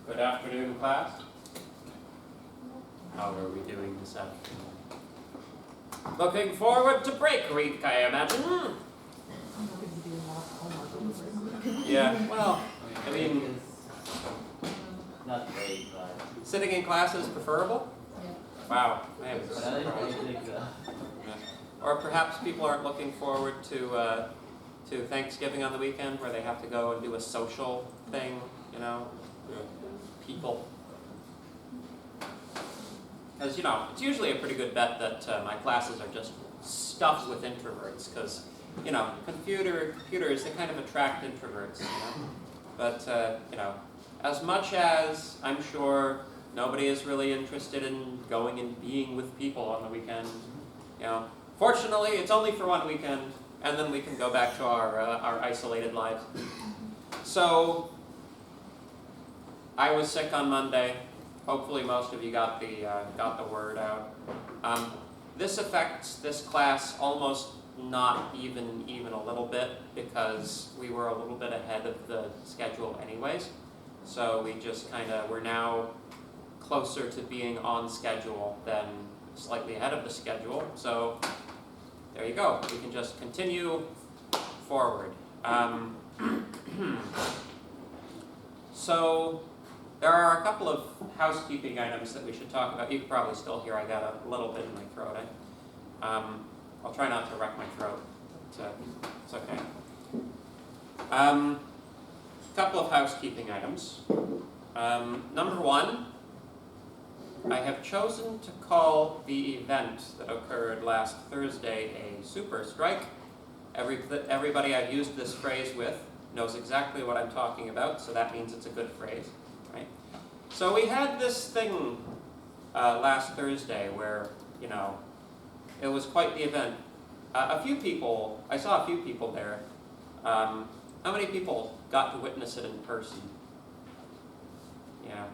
Good afternoon, class. How are we doing this afternoon? Looking forward to break week, I imagine. Yeah, well, I mean, Not great, but sitting in class is preferable? Wow, I am but I surprised. think Or perhaps people aren't looking forward to Thanksgiving on the weekend where they have to go and do a social thing, you know, people. Because, you know, it's usually a pretty good bet that my classes are just stuffed with introverts because, you know, computers, they kind of attract introverts, you know. But, you know, as much as I'm sure nobody is really interested in going and being with people on the weekend, you know, fortunately, it's only for one weekend, and then we can go back to our isolated lives. So, I was sick on Monday. Hopefully, most of you got the word out. This affects this class almost not even a little bit because we were a little bit ahead of the schedule anyways. So we're now closer to being on schedule than slightly ahead of the schedule. So there you go. We can just continue forward. So there are a couple of housekeeping items that we should talk about. You can probably still hear I got a little bit in my throat. I'll try not to wreck my throat. It's okay. Couple of housekeeping items. Number one, I have chosen to call the event that occurred last Thursday a super strike. Everybody I've used this phrase with knows exactly what I'm talking about, so that means it's a good phrase, right? So we had this thing last Thursday where, you know, it was quite the event. I saw a few people there. How many people got to witness it in person? Yeah.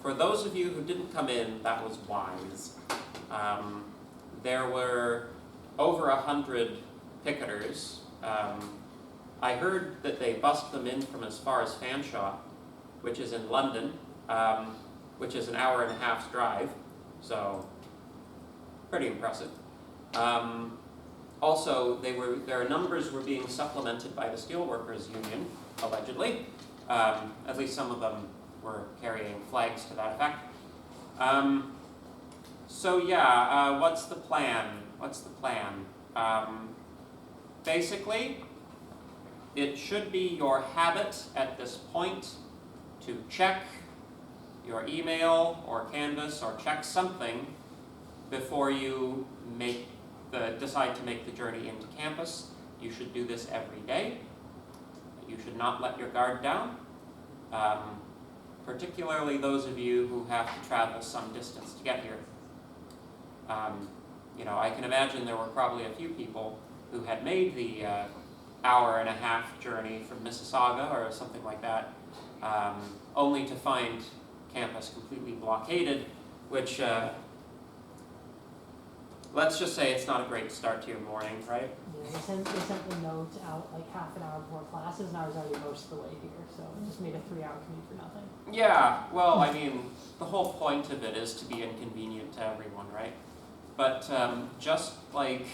For those of you who didn't come in, that was wise. There were over 100 picketers. I heard that they bussed them in from as far as Fanshawe, which is in London, which is an hour and a half's drive, so pretty impressive. Also, their numbers were being supplemented by the Steelworkers Union, allegedly. At least some of them were carrying flags to that effect. What's the plan? Basically, it should be your habit at this point to check your email or Canvas or check something before you decide to make the journey into campus. You should do this every day. You should not let your guard down, particularly those of you who have to travel some distance to get here. You know, I can imagine there were probably a few people who had made the hour and a half journey from Mississauga or something like that, only to find campus completely blockaded, which let's just say it's not a great start to your morning, right? Yeah, they sent the note out like half an hour before classes, and I was already most of the way here, so it just made a 3-hour commute for nothing. Yeah, well, I mean, the whole point of it is to be inconvenient to everyone, right? But just like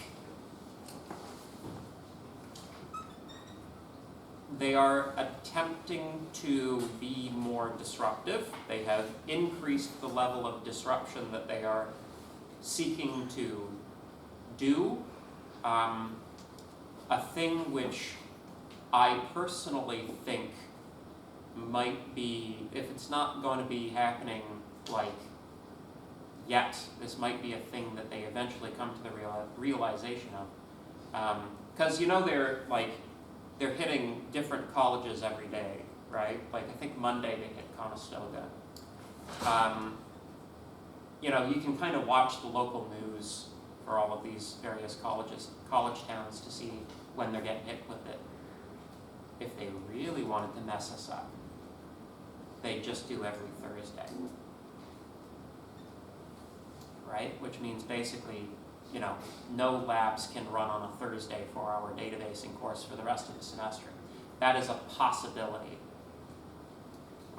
they are attempting to be more disruptive, they have increased the level of disruption that they are seeking to do. A thing which I personally think might be, if it's not going to be happening like yet, this might be a thing that they eventually come to the realization of. Because you know they're hitting different colleges every day, right? Like I think Monday they hit Conestoga. You know, you can kind of watch the local news for all of these various college towns to see when they're getting hit with it. If they really wanted to mess us up, they just do every Thursday. Right? Which means basically, you know, no labs can run on a Thursday for our databasing course for the rest of the semester. That is a possibility.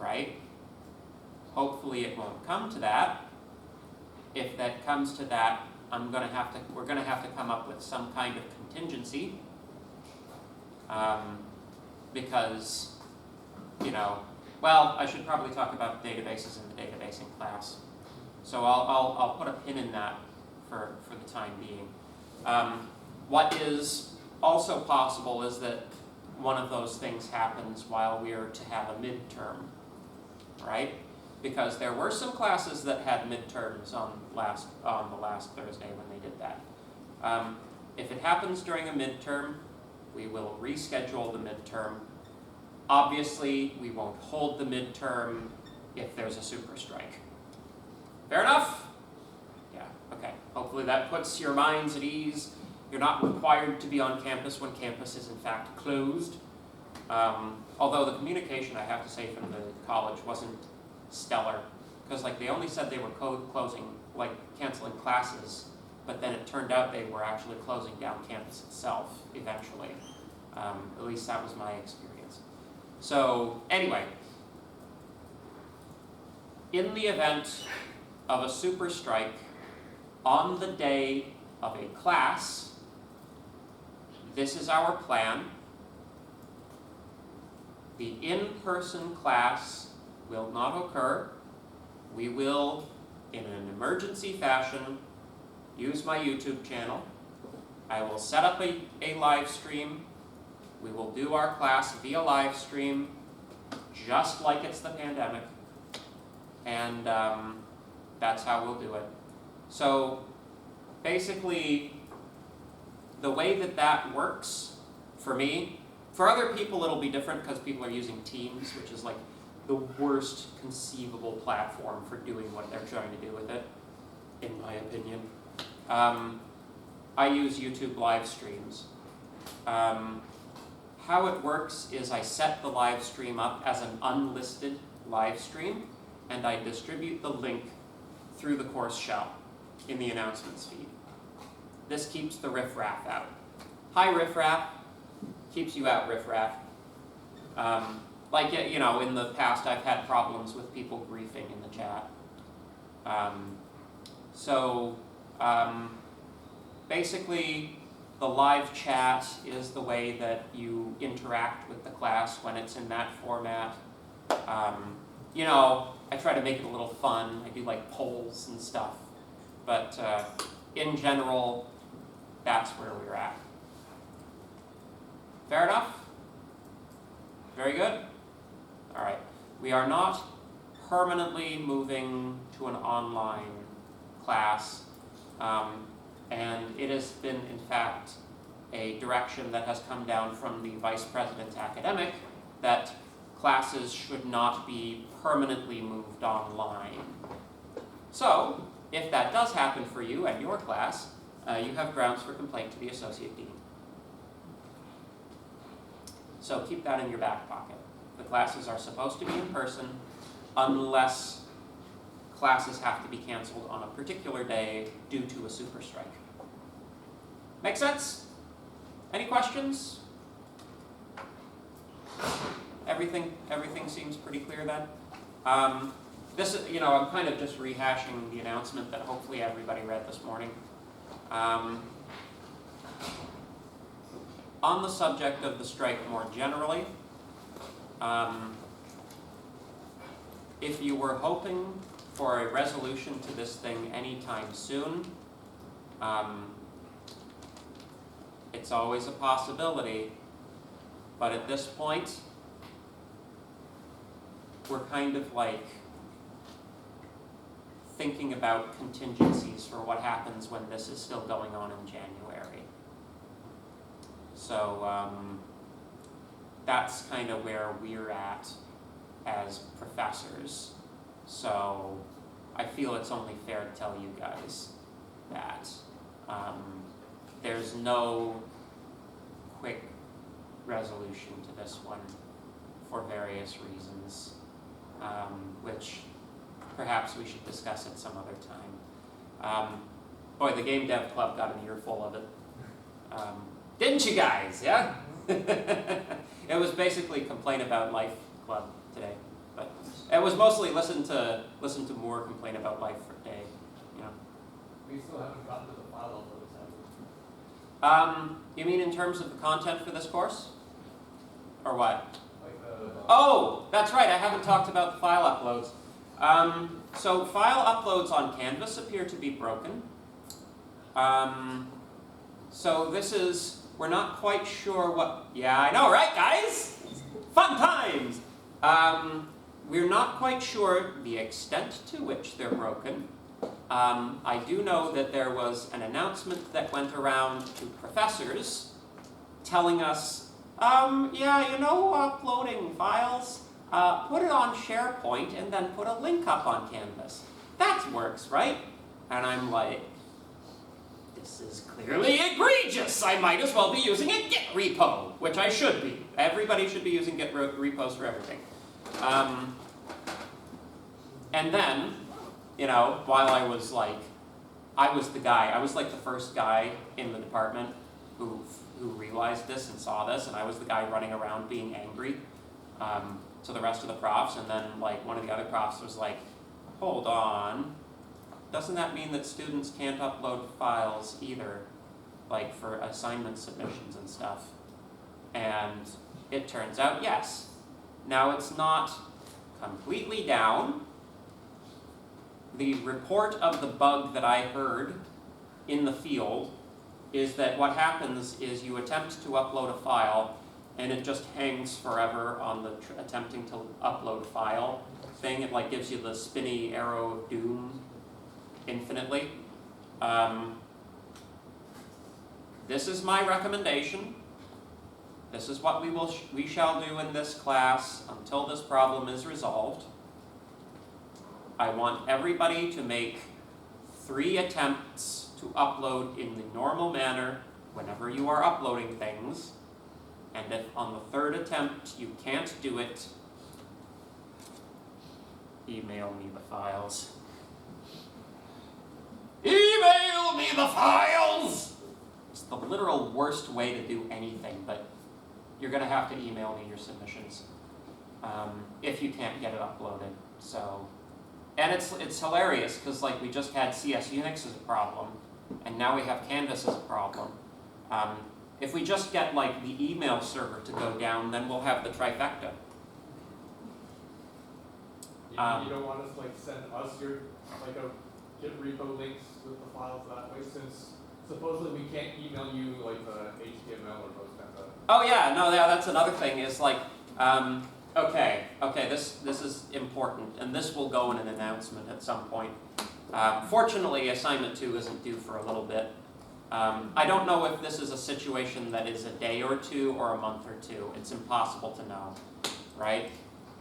right? Hopefully it won't come to that. If that comes to that, we're gonna have to come up with some kind of contingency, because, well, I should probably talk about databases in the databasing class. So I'll put a pin in that for the time being. What is also possible is that one of those things happens while we are to have a midterm, right? Because there were some classes that had midterms on the last Thursday when they did that. If it happens during a midterm, we will reschedule the midterm. Obviously, we won't hold the midterm if there's a super strike. Fair enough? Yeah, okay. Hopefully that puts your minds at ease. You're not required to be on campus when campus is in fact closed. Although the communication, I have to say, from the college wasn't stellar, because they only said they were closing, canceling classes, but then it turned out they were actually closing down campus itself eventually. At least that was my experience. So anyway, in the event of a super strike on the day of a class, this is our plan. The in-person class will not occur. We will, in an emergency fashion, use my YouTube channel. I will set up a live stream. We will do our class via live stream, just like it's the pandemic. And that's how we'll do it. So basically, the way that works for me, for other people it'll be different because people are using Teams, which is the worst conceivable platform for doing what they're trying to do with it, in my opinion. I use YouTube live streams. How it works is I set the live stream up as an unlisted live stream, and I distribute the link through the course shell in the announcements feed. This keeps the riffraff out. Hi riffraff, keeps you out riffraff. In the past I've had problems with people griefing in the chat. Basically, the live chat is the way that you interact with the class when it's in that format. I try to make it a little fun. I do polls and stuff. But in general, that's where we're at. Fair enough? Very good? All right. We are not permanently moving to an online class. And it has been, in fact, a direction that has come down from the Vice President Academic that classes should not be permanently moved online. So, if that does happen for you and your class, you have grounds for complaint to the Associate Dean. So keep that in your back pocket. The classes are supposed to be in person unless classes have to be canceled on a particular day due to a super strike. Make sense? Any questions? Everything seems pretty clear then? This is, I'm kind of just rehashing the announcement that hopefully everybody read this morning. On the subject of the strike more generally, if you were hoping for a resolution to this thing anytime soon, it's always a possibility, but at this point, we're kind of thinking about contingencies for what happens when this is still going on in January. So that's kind of where we're at as professors. So I feel it's only fair to tell you guys that there's no quick resolution to this one for various reasons, which perhaps we should discuss at some other time. Boy, the Game Dev Club got an earful of it. Didn't you guys, yeah? It was basically Complain About Life Club today. But it was mostly listen to Moore complain about life for a day, you know. We still haven't gotten to the file uploads, have we? You mean in terms of the content for this course? Or what? Like Oh, that's right, I haven't talked about the file uploads. So file uploads on Canvas appear to be broken. So this is, we're not quite sure what, yeah, I know, right guys? Fun times! We're not quite sure the extent to which they're broken. I do know that there was an announcement that went around to professors telling us, yeah, you know, uploading files, put it on SharePoint and then put a link up on Canvas. That works, right? And I'm like, this is clearly egregious. I might as well be using a Git repo, which I should be. Everybody should be using Git repos for everything. And then, you know, while I was like the first guy in the department who realized this and saw this, and I was the guy running around being angry to the rest of the profs, and then like one of the other profs was like, hold on, doesn't that mean that students can't upload files either, like for assignment submissions and stuff? And it turns out yes. Now it's not completely down. The report of the bug that I heard in the field is that what happens is you attempt to upload a file and it just hangs forever on the attempting to upload file thing. It like gives you the spinny arrow of doom infinitely. This is my recommendation. This is what we shall do in this class until this problem is resolved. I want everybody to make 3 attempts to upload in the normal manner whenever you are uploading things. And if on the 3rd attempt you can't do it, email me the files. Email me the files! It's the literal worst way to do anything, but you're going to have to email me your submissions if you can't get it uploaded. So, and it's hilarious because like we just had CS Unix as a problem, and now we have Canvas as a problem. If we just get like the email server to go down, then we'll have the trifecta. You don't want us to like send us your like a Git repo links with the files that way, since supposedly we can't email you like the HTML or those kinds of. Oh yeah, no, yeah, that's another thing. Is like, okay, this is important, and this will go in an announcement at some point. Fortunately, assignment 2 isn't due for a little bit. I don't know if this is a situation that is a day or 2 or a month or 2. It's impossible to know, right?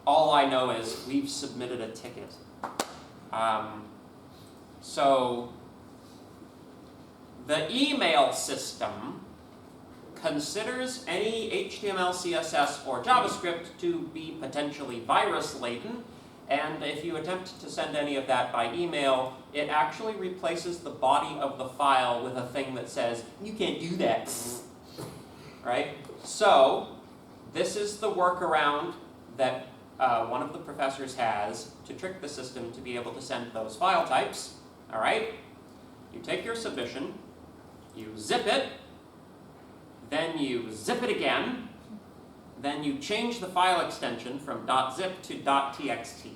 All I know is we've submitted a ticket. So the email system considers any HTML, CSS, or JavaScript to be potentially virus-laden, and if you attempt to send any of that by email, it actually replaces the body of the file with a thing that says, you can't do that, right? So, this is the workaround that one of the professors has to trick the system to be able to send those file types, all right? You take your submission, you zip it, then you zip it again, then you change the file extension from .zip to .txt.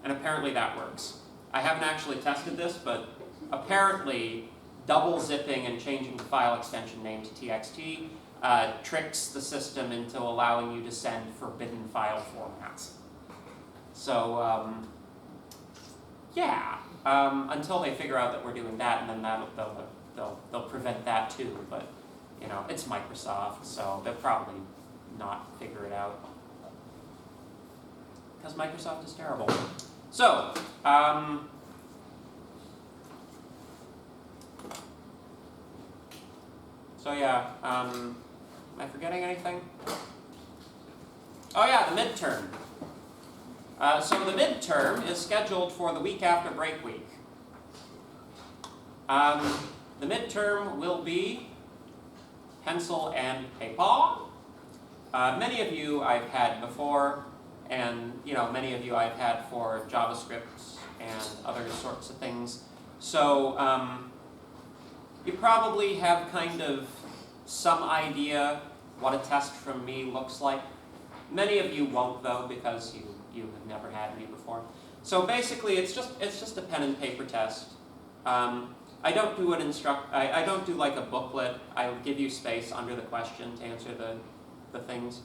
And apparently that works. I haven't actually tested this, but apparently double zipping and changing the file extension name to txt tricks the system into allowing you to send forbidden file formats. So, yeah, until they figure out that we're doing that, and then they'll prevent that too, but you know, it's Microsoft, so they'll probably not figure it out. Because Microsoft is terrible. So, yeah, am I forgetting anything? Oh yeah, the midterm. So the midterm is scheduled for the week after break week. The midterm will be pencil and paper. Many of you I've had before. and many of you I've had for JavaScript and other sorts of things. So you probably have kind of some idea what a test from me looks like. Many of you won't though, because you have never had me before. So basically, it's just a pen and paper test. I don't do I don't do like a booklet. I give you space under the question to answer the things.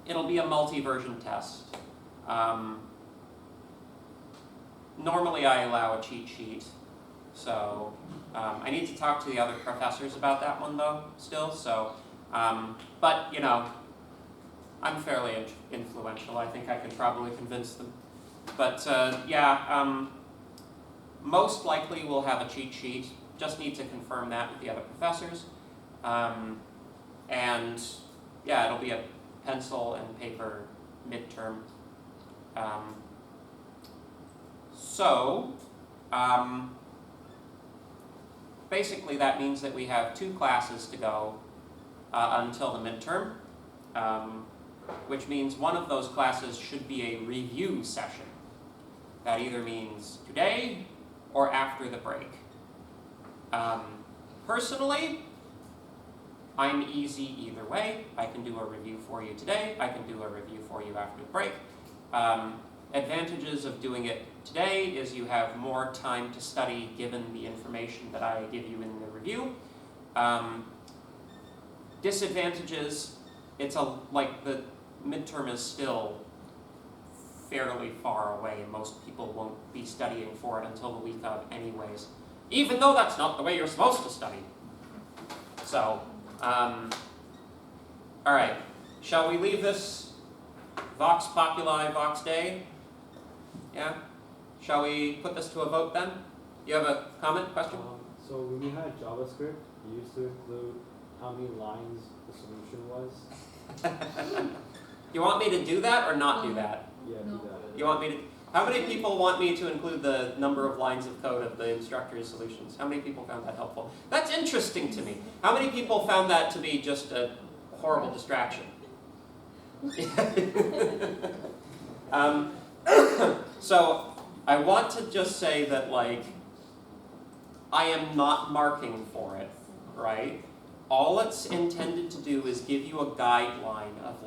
It'll be a multi-version test. Normally I allow a cheat sheet, so I need to talk to the other professors about that one though, still. So, but I'm fairly influential. I think I can probably convince them. But yeah, most likely we'll have a cheat sheet. Just need to confirm that with the other professors. And yeah, it'll be a pencil and paper midterm. Basically that means that we have 2 classes to go until the midterm, which means one of those classes should be a review session. That either means today or after the break. Personally, I'm easy either way. I can do a review for you today. I can do a review for you after the break. Advantages of doing it today is you have more time to study given the information that I give you in the review. Disadvantages, like the midterm is still fairly far away and most people won't be studying for it until the week of anyways, even though that's not the way you're supposed to study. So, all right, shall we leave this Vox Populi, Vox Dei? Yeah? Shall we put this to a vote then? You have a comment, question? So when we had JavaScript, you used to include how many lines the solution was. You want me to do that or not do that? Yeah, do that. You want me to? How many people want me to include the number of lines of code of the instructor's solutions? How many people found that helpful? That's interesting to me. How many people found that to be just a horrible distraction? So I want to just say that I am not marking for it, right? All it's intended to do is give you a guideline of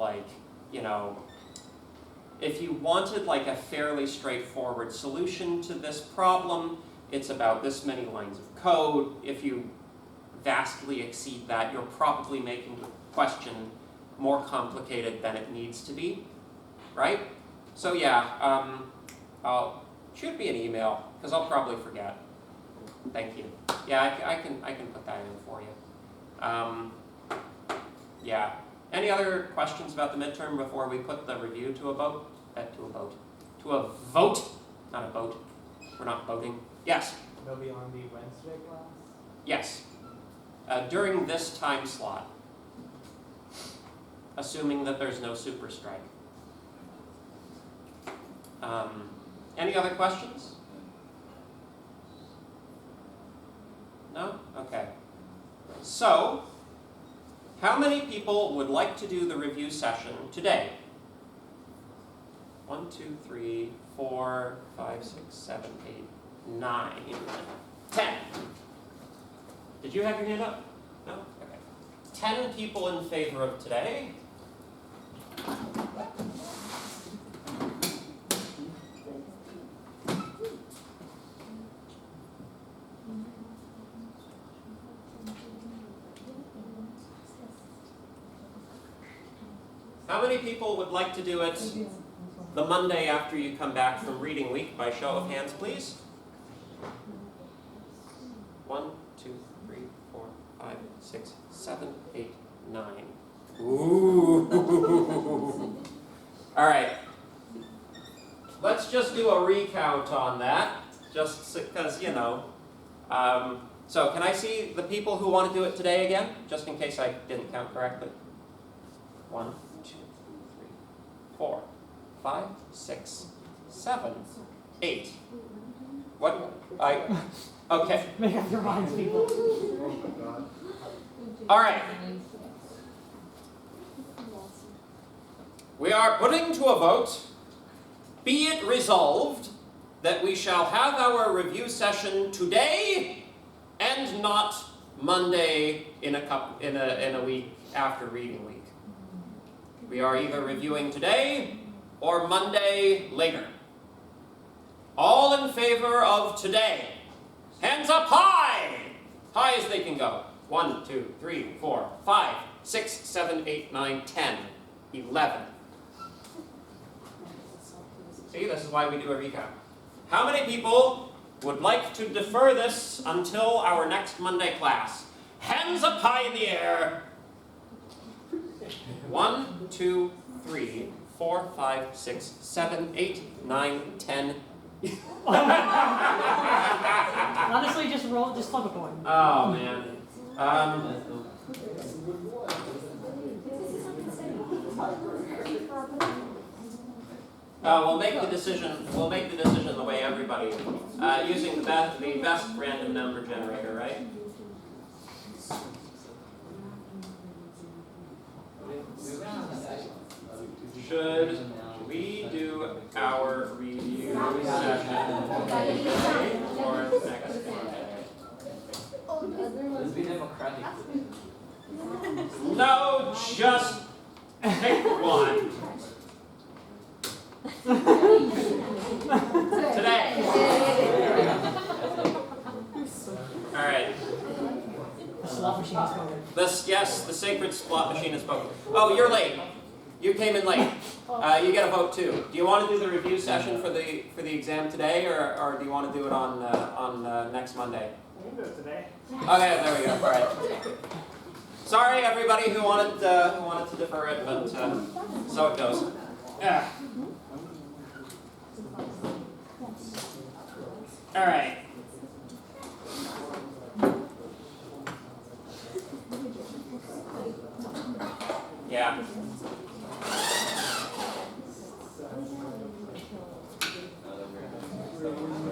if you wanted a fairly straightforward solution to this problem, it's about this many lines of code. If you vastly exceed that, you're probably making the question more complicated than it needs to be, right? So yeah, shoot me an email, because I'll probably forget. Thank you. Yeah, I can put that in for you. Yeah. Any other questions about the midterm before we put the review to a vote? To a vote, not a boat. We're not voting. Yes? They'll be on the Wednesday class? Yes. During this time slot. Assuming that there's no super strike. Any other questions? No? Okay. So, how many people would like to do the review session today? 1, 2, 3, 4, 5, 6, 7, 8, 9, 10. Did you have your hand up? No? Okay. 10 people in favor of today. How many people would like to do it the Monday after you come back from reading week? By show of hands, please. 1, 2, 3, 4, 5, 6, 7, 8, 9. Ooh. All right. Let's just do a recount on that, just because, so can I see the people who want to do it today again, just in case I didn't count correctly? 1, 2, 3, 4, 5, 6, 7, 8. What? Okay. Make up your minds, people. Oh my god. All right. we are putting to a vote, be it resolved that we shall have our review session today and not Monday in a week after reading week. We are either reviewing today or Monday later. All in favor of today? Hands up high! High as they can go. 1, 2, 3, 4, 5, 6, 7, 8, 9, 10, 11. See, this is why we do a recap. How many people would like to defer this until our next Monday class? Hands up high in the air. 1, 2, 3, 4, 5, 6, 7, 8, 9, 10. Honestly, just flip a coin. Oh man. We'll make the decision. We'll make the decision the way everybody, using the best random number generator, right? Should we do our review session or next Monday? Let's be democratic. No, just pick one. Today. All right. The slot machine is going. Yes, the sacred slot machine is spoken. Oh, you're late. You came in late. You get a vote too. Do you want to do the review session for the exam today, or do you want to do it on next Monday? We can do it today. Okay, there we go. All right. Sorry, everybody who wanted to defer it, but so it goes. Yeah. All right. Yeah.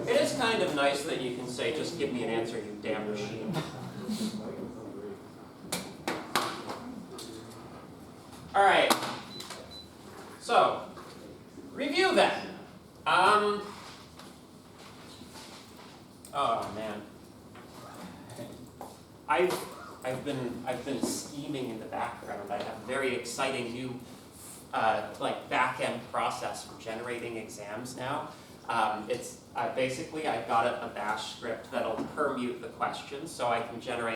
It is kind of nice that you can say, just give me an answer, you damn machine. All right. So, review then. Oh man. I've been scheming in the background. I have a very exciting new back-end process for generating exams now. It's basically I've got a bash script that'll permute the questions, so I can generate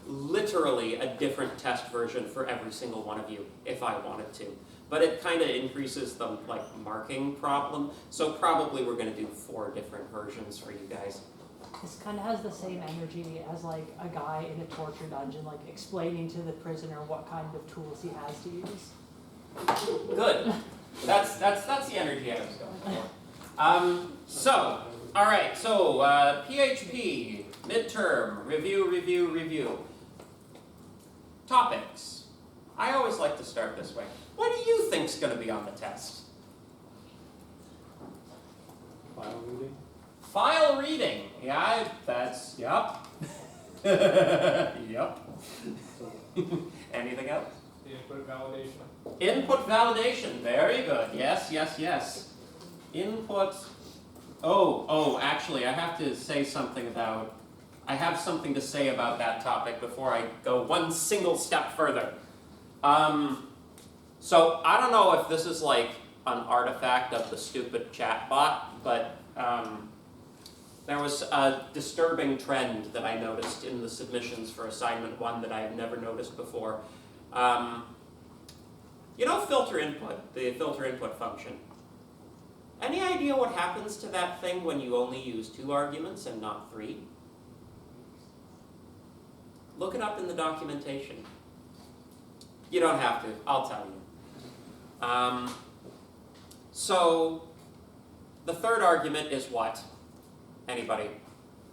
literally a different test version for every single one of you if I wanted to. But it kind of increases the marking problem, so probably we're going to do 4 different versions for you guys. This kind of has the same energy as a guy in a torture dungeon, explaining to the prisoner what kind of tools he has to use. Good. That's the energy I was going for. So, all right. So PHP midterm review. Topics. I always like to start this way. What do you think's going to be on the test? File reading. File reading. Yeah, yep. Yep. Anything else? Input validation. Input validation. Very good. Yes. Input. Actually, I have to say something about. I have something to say about that topic before I go one single step further. So I don't know if this is an artifact of the stupid chatbot, but there was a disturbing trend that I noticed in the submissions for assignment 1 that I had never noticed before. You know filter input, the filter input function. Any idea what happens to that thing when you only use 2 arguments and not 3? Look it up in the documentation. You don't have to, I'll tell you. So, the third argument is what? Anybody?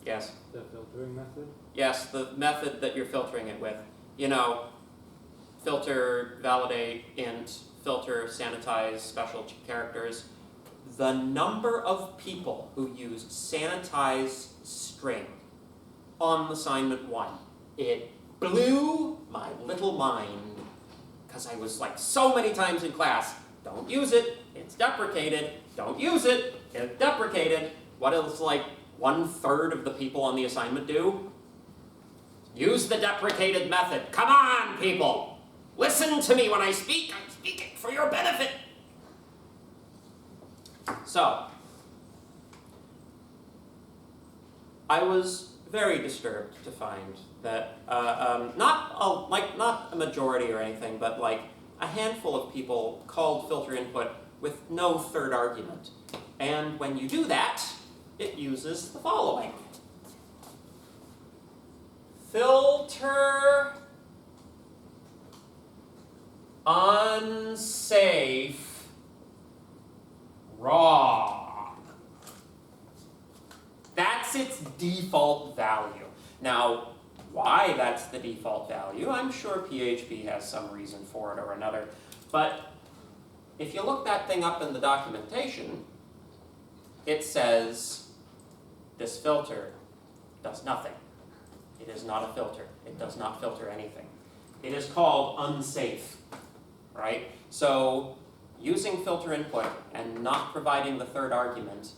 Yes? The filtering method. Yes, the method that you're filtering it with. You know, filter, validate, int, filter, sanitize, special characters. The number of people who used sanitize string on assignment 1, it blew my little mind. Because I was so many times in class, Don't use it. It's deprecated. Don't use it. It's deprecated. What does like 1/3 of the people on the assignment do? Use the deprecated method. Come on, people. Listen to me when I speak. I'm speaking for your benefit. So, I was very disturbed to find that not a majority or anything, but like a handful of people called filter input with no third argument. And when you do that, it uses the following. Filter unsafe wrong. That's its default value. Now, why that's the default value, I'm sure PHP has some reason for it or another. But if you look that thing up in the documentation, it says this filter does nothing. It is not a filter. It does not filter anything. It is called unsafe, right? So using filter input and not providing the third argument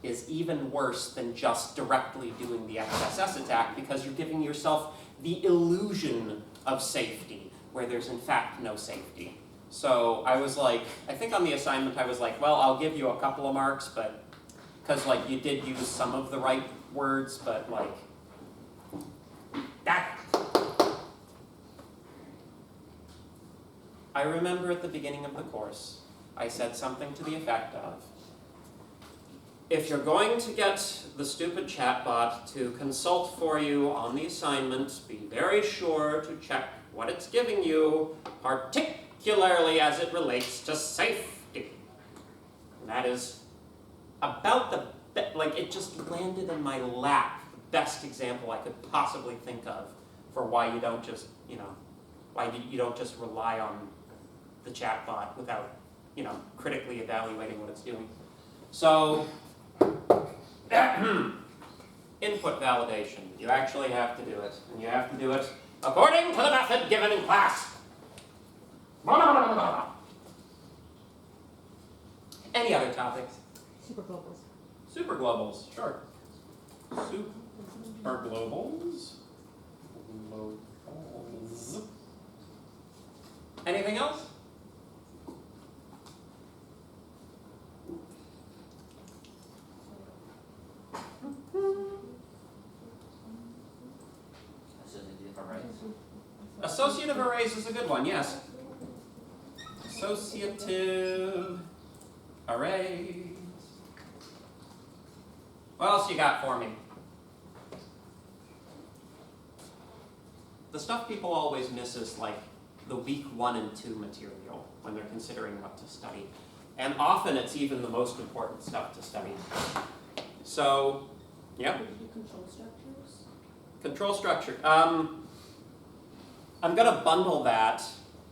is even worse than just directly doing the XSS attack, because you're giving yourself the illusion of safety where there's in fact no safety. So I was like, I think on the assignment I was like, well, I'll give you a couple of marks, but because like you did use some of the right words, but like that. I remember at the beginning of the course, I said something to the effect of, if you're going to get the stupid chatbot to consult for you on the assignment, be very sure to check what it's giving you, particularly as it relates to safety. And that is about it just landed in my lap, the best example I could possibly think of for why you don't just, why you don't just rely on the chatbot without, critically evaluating what it's doing. So, input validation. You actually have to do it, and you have to do it according to the method given in class. Any other topics? Superglobals. Superglobals, sure. Superglobals. Globals. Anything else? Associative arrays is a good one, yes. Associative arrays. What else you got for me? The stuff people always miss is like the week 1 and 2 material when they're considering what to study. And often it's even the most important stuff to study. So, yeah. Control structures? Control structure. I'm going to bundle that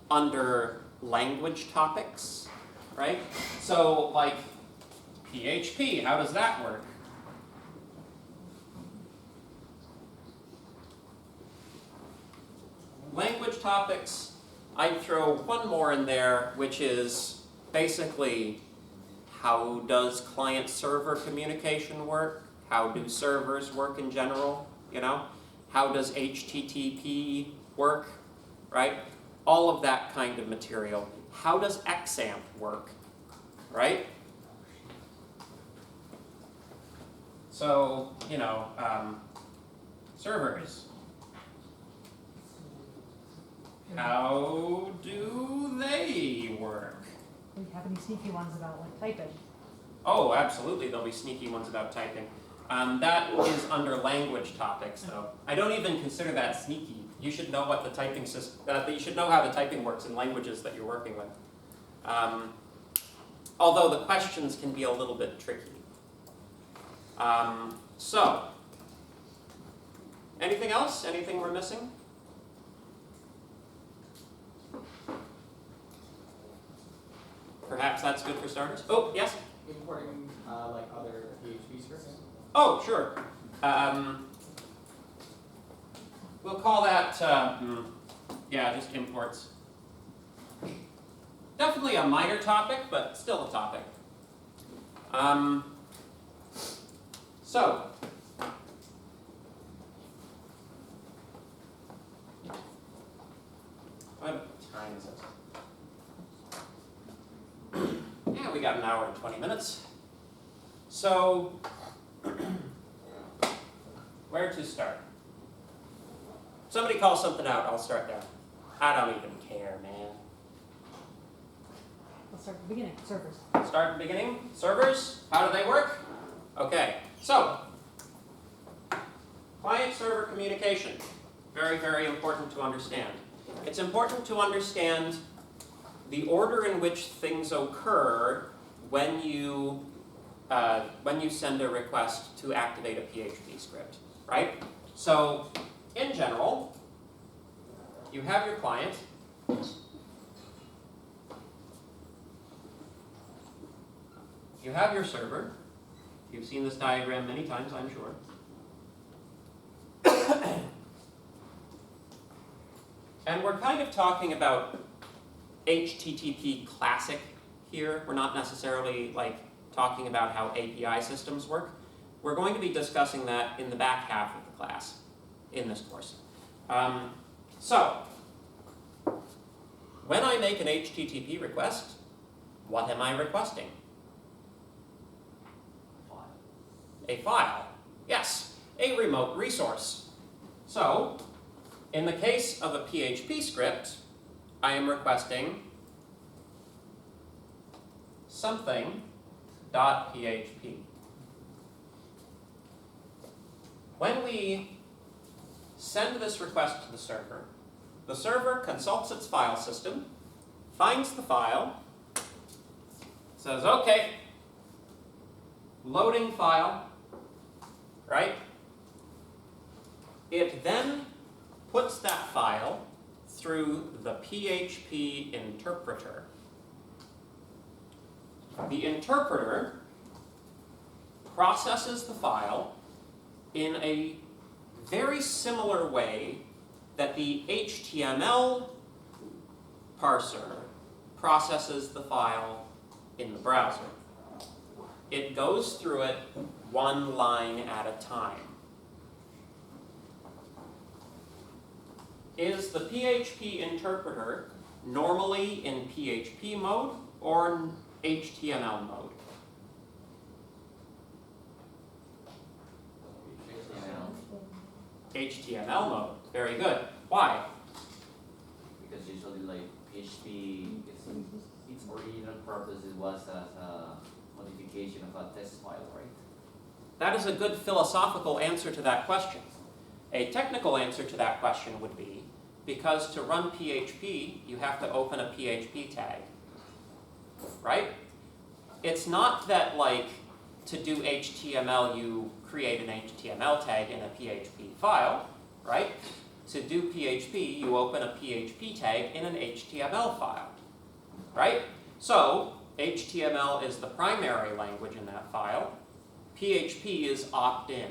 under language topics, right? So, like, PHP, how does that work? Language topics, I'd throw one more in there, which is basically how does client-server communication work? How do servers work in general, How does HTTP work, right? All of that kind of material. How does XAMPP work, right? So, servers. How do they work? Do you have any sneaky ones about like typing? Oh, absolutely, there'll be sneaky ones about typing. That is under language topics, though. I don't even consider that sneaky. You should know what the typing system. You should know how the typing works in languages that you're working with. Although the questions can be a little bit tricky. So, anything else? Anything we're missing? Perhaps that's good for starters. Oh, yes? Importing like other PHP scripts. Oh, sure. We'll call that, just imports. definitely a minor topic, but still a topic. So, what time is it? Yeah, we got an hour and 20 minutes. So, where to start? Somebody call something out, I'll start there. I don't even care, man. Let's start at the beginning, servers. Start at the beginning. Servers, how do they work? Okay, so, client-server communication. Very, very important to understand. It's important to understand the order in which things occur when you send a request to activate a PHP script, right? So, in general, you have your client. You have your server. You've seen this diagram many times, I'm sure. And we're kind of talking about HTTP classic here. We're not necessarily like talking about how API systems work. We're going to be discussing that in the back half of the class in this course. So, when I make an HTTP request, what am I requesting? A file. Yes, a remote resource. So, in the case of a PHP script, I am requesting something.php. When we send this request to the server consults its file system, finds the file, says, okay, loading file, right? It then puts that file through the PHP interpreter. The interpreter processes the file in a very similar way that the HTML parser processes the file in the browser. It goes through it one line at a time. Is the PHP interpreter normally in PHP mode or HTML mode? HTML mode. Very good. Why? Because usually like PHP, its original purpose was as a modification of a test file, right? That is a good philosophical answer to that question. A technical answer to that question would be, because to run PHP, you have to open a PHP tag, right? It's not that like to do HTML, you create an HTML tag in a PHP file, right? To do PHP, you open a PHP tag in an HTML file, right? So, HTML is the primary language in that file. PHP is opt-in.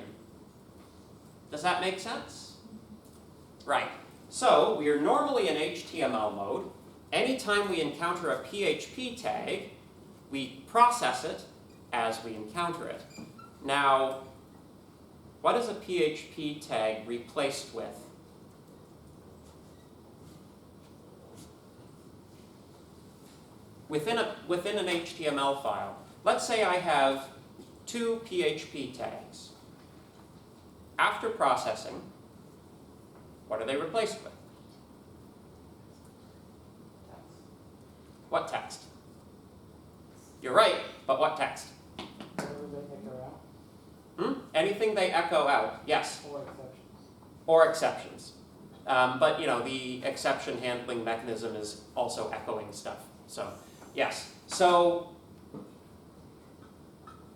Does that make sense? Right. So, we are normally in HTML mode. Anytime we encounter a PHP tag, we process it as we encounter it. Now, what is a PHP tag replaced with? Within an HTML file, let's say I have two PHP tags. After processing, what are they replaced with? What text? You're right, but what text? Anything they echo out, yes. Or exceptions. But you know, the exception handling mechanism is also echoing stuff. So, yes. So,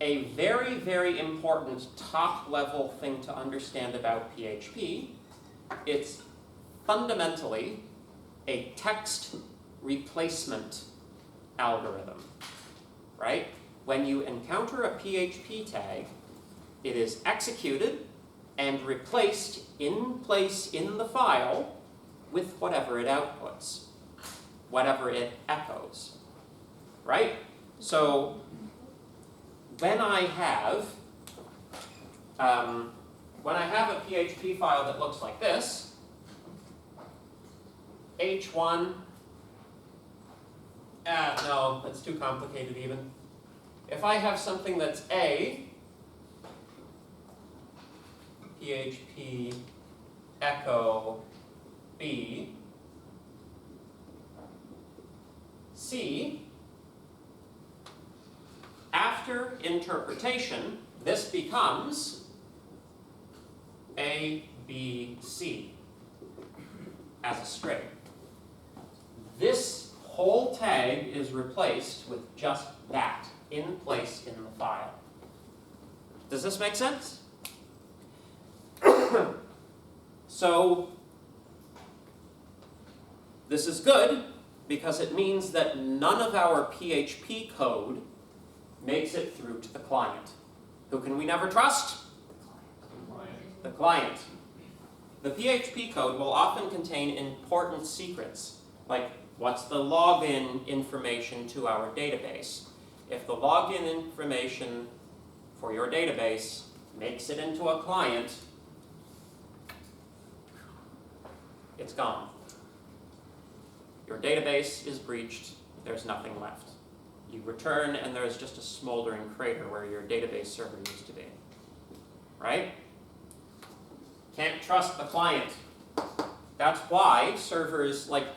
a very, very important top-level thing to understand about PHP, it's fundamentally a text replacement algorithm, right? When you encounter a PHP tag, it is executed and replaced in place in the file with whatever it outputs, whatever it echoes. right? So when I have a PHP file that looks like this, h1, no, that's too complicated even. If I have something that's A, PHP echo B, C, after interpretation, this becomes A, B, C as a string. This whole tag is replaced with just that in place in the file. Does this make sense? So this is good because it means that none of our PHP code makes it through to the client. Who can we never trust? The client. The PHP code will often contain important secrets, like what's the login information to our database. If the login information for your database makes it into a client, it's gone. Your database is breached, there's nothing left. You return and there's just a smoldering crater where your database server used to be. Right? Can't trust the client. That's why servers, like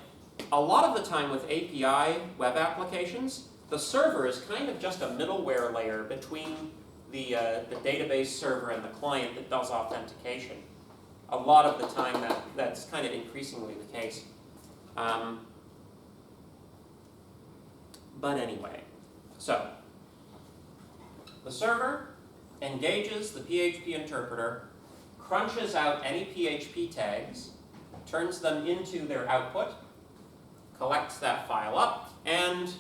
a lot of the time with API web applications, the server is kind of just a middleware layer between the database server and the client that does authentication. A lot of the time that's kind of increasingly the case. But anyway, so the server engages the PHP interpreter, crunches out any PHP tags, turns them into their output, collects that file up, and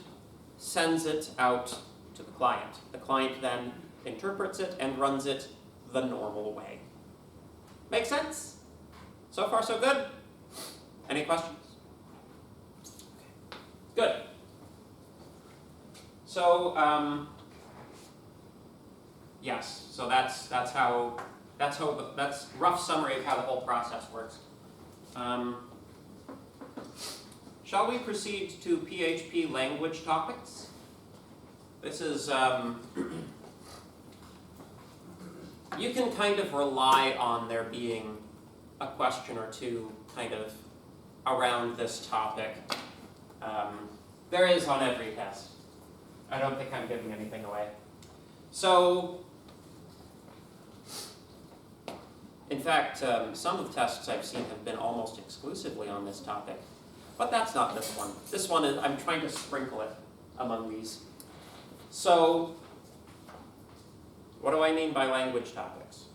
sends it out to the client. The client then interprets it and runs it the normal way. Make sense? So far so good? Any questions? Okay. Good. So yes, so that's rough summary of how the whole process works. Shall we proceed to PHP language topics? This is you can kind of rely on there being a question or two kind of around this topic. There is on every test. I don't think I'm giving anything away. So, in fact, some of the tests I've seen have been almost exclusively on this topic. But that's not this one. This one is, I'm trying to sprinkle it among these. So, what do I mean by language topics?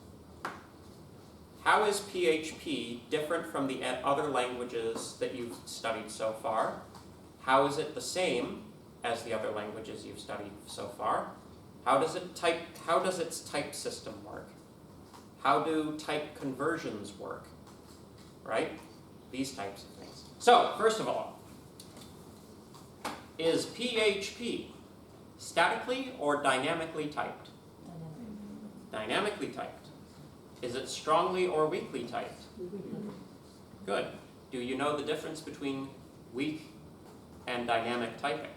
How is PHP different from the other languages that you've studied so far? How is it the same as the other languages you've studied so far? How does its type system work? How do type conversions work? Right? These types of things. So, first of all, is PHP statically or dynamically typed? Dynamically typed. Is it strongly or weakly typed? Good. Do you know the difference between weak and dynamic typing?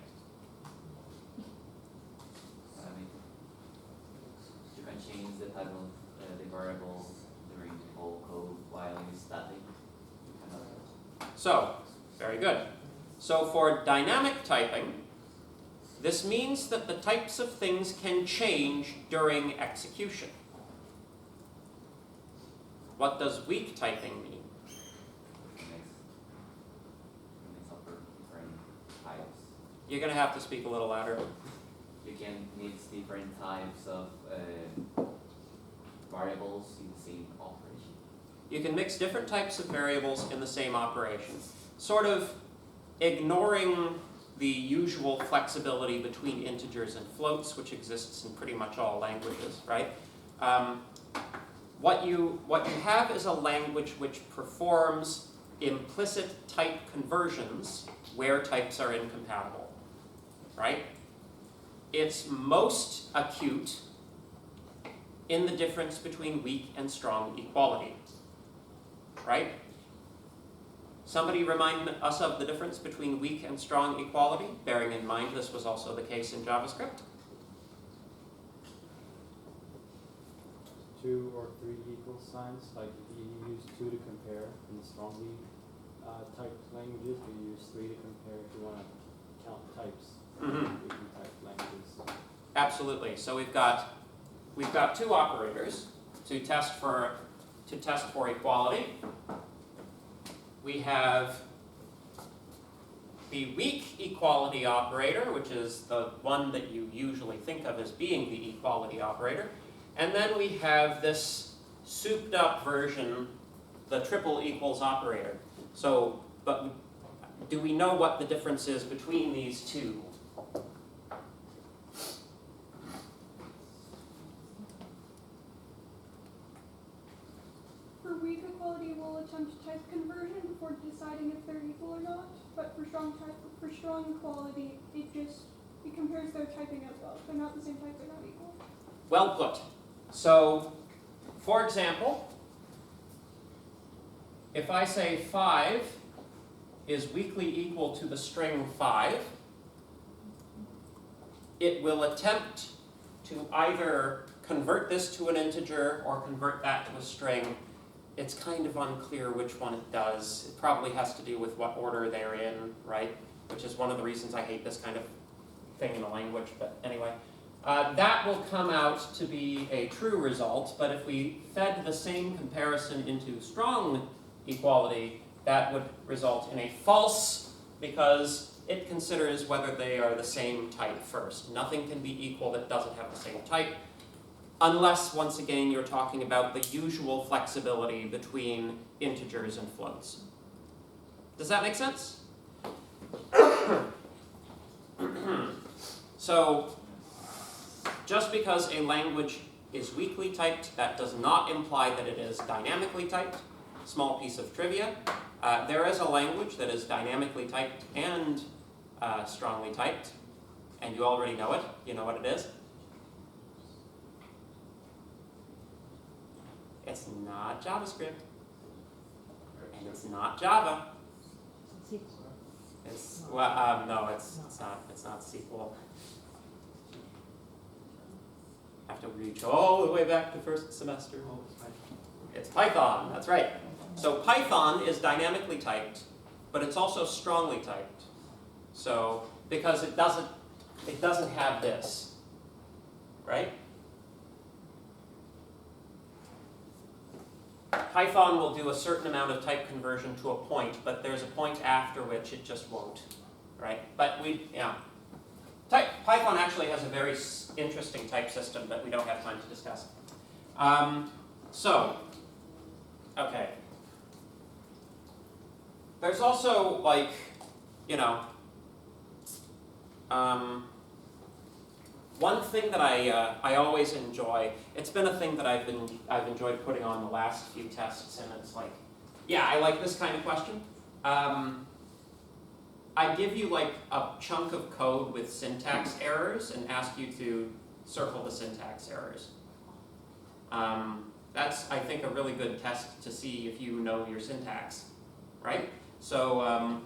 You can change the type of the variables during the whole code while it's static. So, very good. So for dynamic typing, this means that the types of things can change during execution. What does weak typing mean? Mix up different types. You're going to have to speak a little louder. You can mix different types of variables in the same operation. You can mix different types of variables in the same operation, sort of ignoring the usual flexibility between integers and floats, which exists in pretty much all languages, right? What you have is a language which performs implicit type conversions where types are incompatible, right? it's most acute in the difference between weak and strong equality, right? Somebody remind us of the difference between weak and strong equality, bearing in mind this was also the case in JavaScript. 2 or 3 equal signs, like if you use 2 to compare in the strongly typed languages, but you use 3 to compare if you want to count types in weakly typed languages. Absolutely. So we've got 2 operators to test for equality. We have the weak equality operator, which is the one that you usually think of as being the equality operator. And then we have this souped up version, the triple equals operator. So, but do we know what the difference is between these two? For weak equality, we'll attempt type conversion before deciding if they're equal or not. But for strong equality, it compares their typing as well. If they're not the same type, they're not equal. Well put. So, for example, if I say 5 is weakly equal to the string 5, it will attempt to either convert this to an integer or convert that to a string. It's kind of unclear which one it does. It probably has to do with what order they're in, right? Which is one of the reasons I hate this kind of thing in a language, but anyway. That will come out to be a true result, but if we fed the same comparison into strong equality, that would result in a false, because it considers whether they are the same type first. Nothing can be equal that doesn't have the same type, unless, once again, you're talking about the usual flexibility between integers and floats. Does that make sense? So, just because a language is weakly typed, that does not imply that it is dynamically typed. Small piece of trivia. There is a language that is dynamically typed and strongly typed, and you already know it. You know what it is? It's not JavaScript, and it's not Java. It's no, it's not. It's not SQL. Have to reach all the way back to first semester. It's Python. That's right. So Python is dynamically typed, but it's also strongly typed. So because it doesn't have this, right? Python will do a certain amount of type conversion to a point, but there's a point after which it just won't, right? But Python actually has a very interesting type system that we don't have time to discuss. Okay. There's also, like, one thing that I always enjoy. It's been a thing that I've enjoyed putting on the last few tests, and it's like, yeah, I like this kind of question. I give you like a chunk of code with syntax errors and ask you to circle the syntax errors. That's, I think, a really good test to see if you know your syntax, right? So,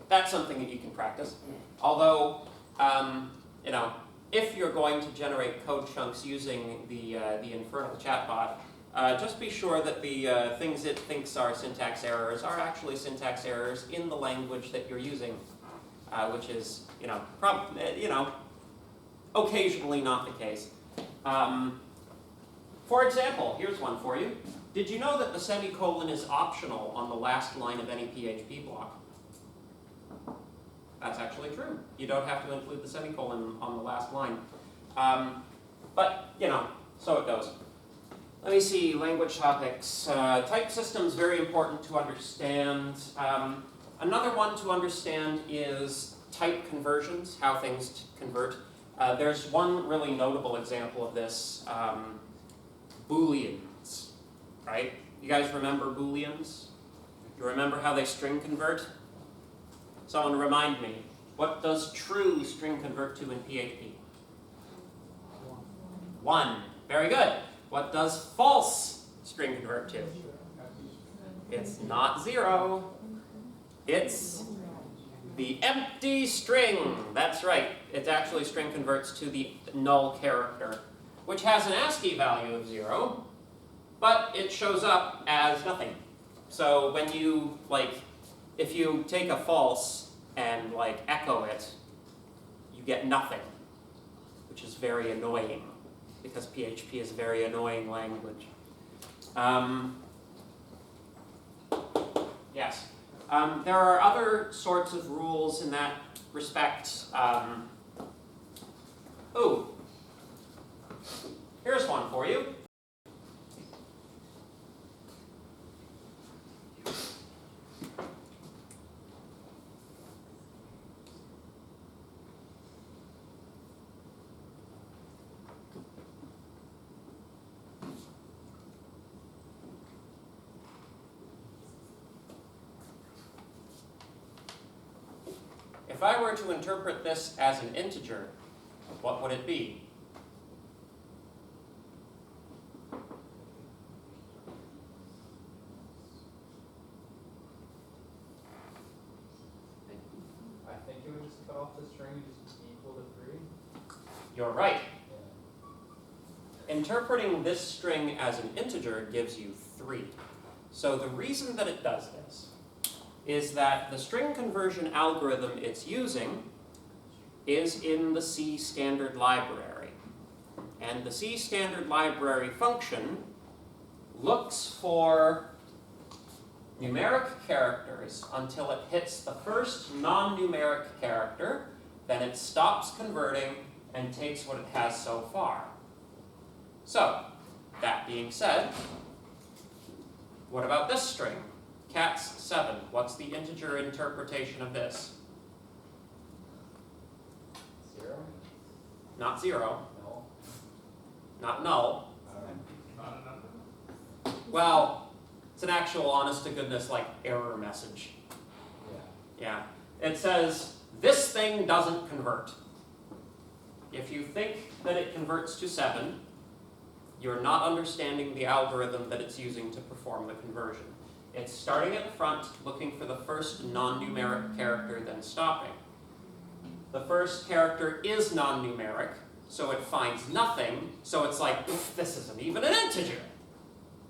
that's something that you can practice. Although, if you're going to generate code chunks using the Infernal chatbot, just be sure that the things it thinks are syntax errors are actually syntax errors in the language that you're using, which is, occasionally not the case. For example, here's one for you. Did you know that the semicolon is optional on the last line of any PHP block? That's actually true. You don't have to include the semicolon on the last line. But, so it goes. Let me see, language topics. Type systems, very important to understand. Another one to understand is type conversions, how things convert. There's one really notable example of this, Booleans, right? You guys remember Booleans? You remember how they string convert? Someone remind me. What does true string convert to in PHP? 1. Very good. What does false string convert to? It's not 0. It's the empty string. That's right. It's actually string converts to the null character, which has an ASCII value of 0, but it shows up as nothing. So when you, if you take a false and, echo it, you get nothing, which is very annoying, because PHP is a very annoying language. Yes. There are other sorts of rules in that respect. Here's one for you. If I were to interpret this as an integer, what would it be? I think it would just cut off the string and just equal to 3. You're right. Yeah. Interpreting this string as an integer gives you 3. So the reason that it does this is that the string conversion algorithm it's using is in the C standard library. And the C standard library function looks for numeric characters until it hits the first non-numeric character, then it stops converting and takes what it has so far. So, that being said, what about this string? Cats 7. What's the integer interpretation of this? 0? Not 0, No. not null. Not a number. Well, it's an actual honest-to-goodness error message. Yeah. Yeah. It says, this thing doesn't convert. If you think that it converts to 7, you're not understanding the algorithm that it's using to perform the conversion. It's starting at the front, looking for the first non-numeric character, then stopping. The first character is non-numeric, so it finds nothing, so it's like, this isn't even an integer.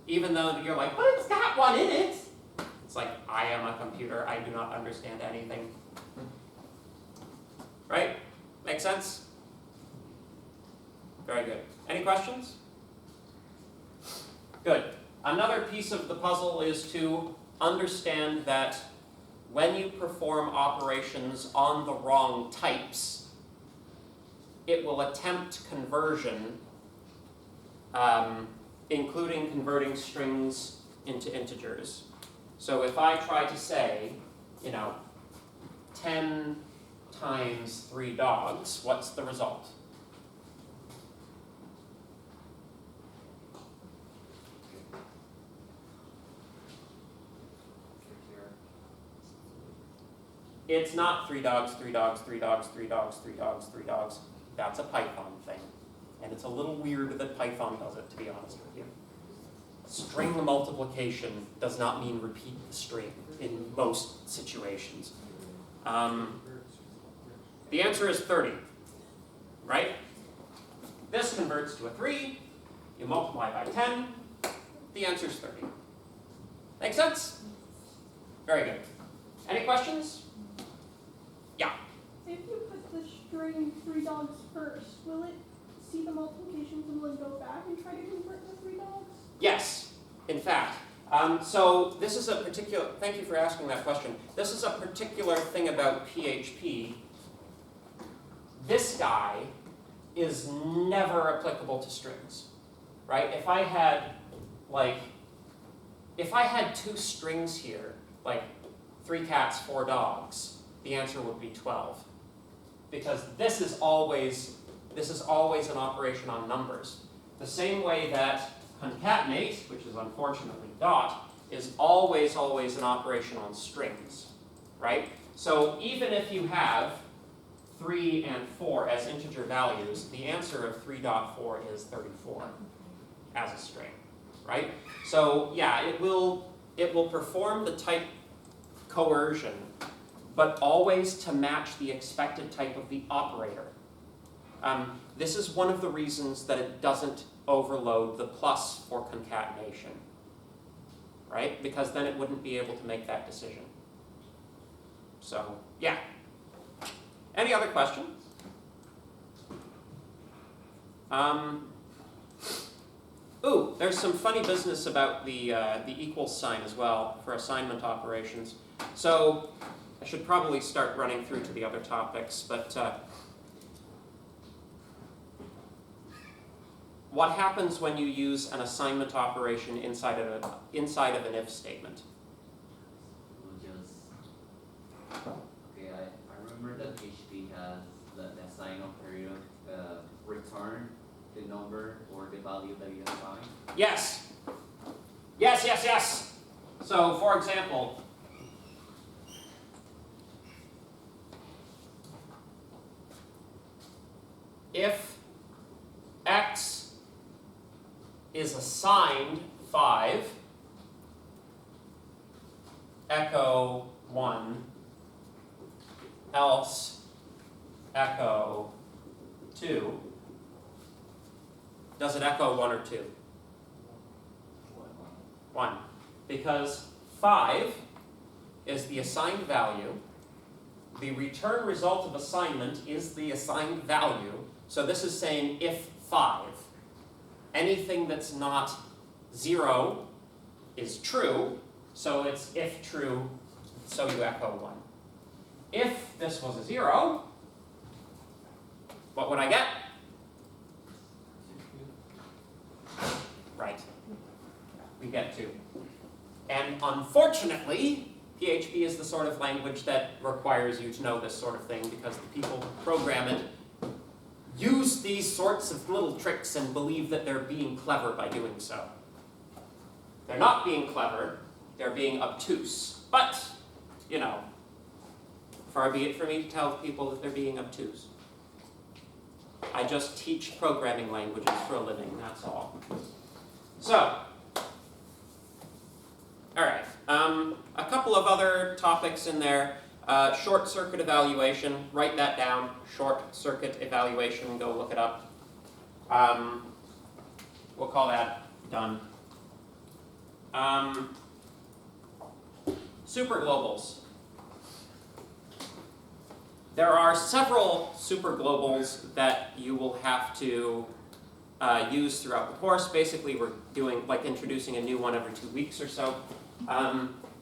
Even though you're like, but it's got 1 in it. It's like, I am a computer, I do not understand anything. Right? Make sense? Very good. Any questions? Good. Another piece of the puzzle is to understand that when you perform operations on the wrong types, it will attempt conversion, including converting strings into integers. So if I try to say, 10 times 3 dogs, what's the result? It's not 3 dogs, 3 dogs, 3 dogs, 3 dogs, 3 dogs, 3 dogs. That's a Python thing. And it's a little weird that Python does it, to be honest with you. String multiplication does not mean repeat the string in most situations. The answer is 30, right? This converts to a 3. You multiply by 10. The answer is 30. Make sense? Very good. Any questions? Yeah. If you put the string 3 dogs first, will it see the multiplications and will it go back and try to convert the 3 dogs? Yes, in fact. So this is a particular, thank you for asking that question. This is a particular thing about PHP. This guy is never applicable to strings, right? If I had 2 strings here, 3 cats, 4 dogs, the answer would be 12. Because this is always an operation on numbers. The same way that concatenate, which is unfortunately dot, is always an operation on strings, right? So even if you have 3 and 4 as integer values, the answer of 3.4 is 34 as a string, right? So yeah, it will perform the type coercion, but always to match the expected type of the operator. This is one of the reasons that it doesn't overload the plus for concatenation, right? Because then it wouldn't be able to make that decision. So, yeah. Any other questions? Ooh, there's some funny business about the equals sign as well for assignment operations. So, I should probably start running through to the other topics, but what happens when you use an assignment operation inside of an if statement? We'll just, okay, I remember that PHP has the assign operator return the number or the value that you assign. Yes. Yes, yes, yes. So, for example, if x is assigned 5, echo 1, else echo 2, does it echo 1 or 2? 1. Because 5 is the assigned value. The return result of assignment is the assigned value. So this is saying if 5. Anything that's not 0 is true, so it's if true, so you echo 1. If this was a 0, what would I get? Right. We get 2. And unfortunately, PHP is the sort of language that requires you to know this sort of thing because the people who program it use these sorts of little tricks and believe that they're being clever by doing so. They're not being clever, they're being obtuse. But, you know, far be it for me to tell people that they're being obtuse. I just teach programming languages for a living, that's all. So, all right, a couple of other topics in there. Short circuit evaluation, write that down. Short circuit evaluation, go look it up. We'll call that done. Superglobals. There are several superglobals that you will have to use throughout the course. Basically, we're doing introducing a new one every 2 weeks or so.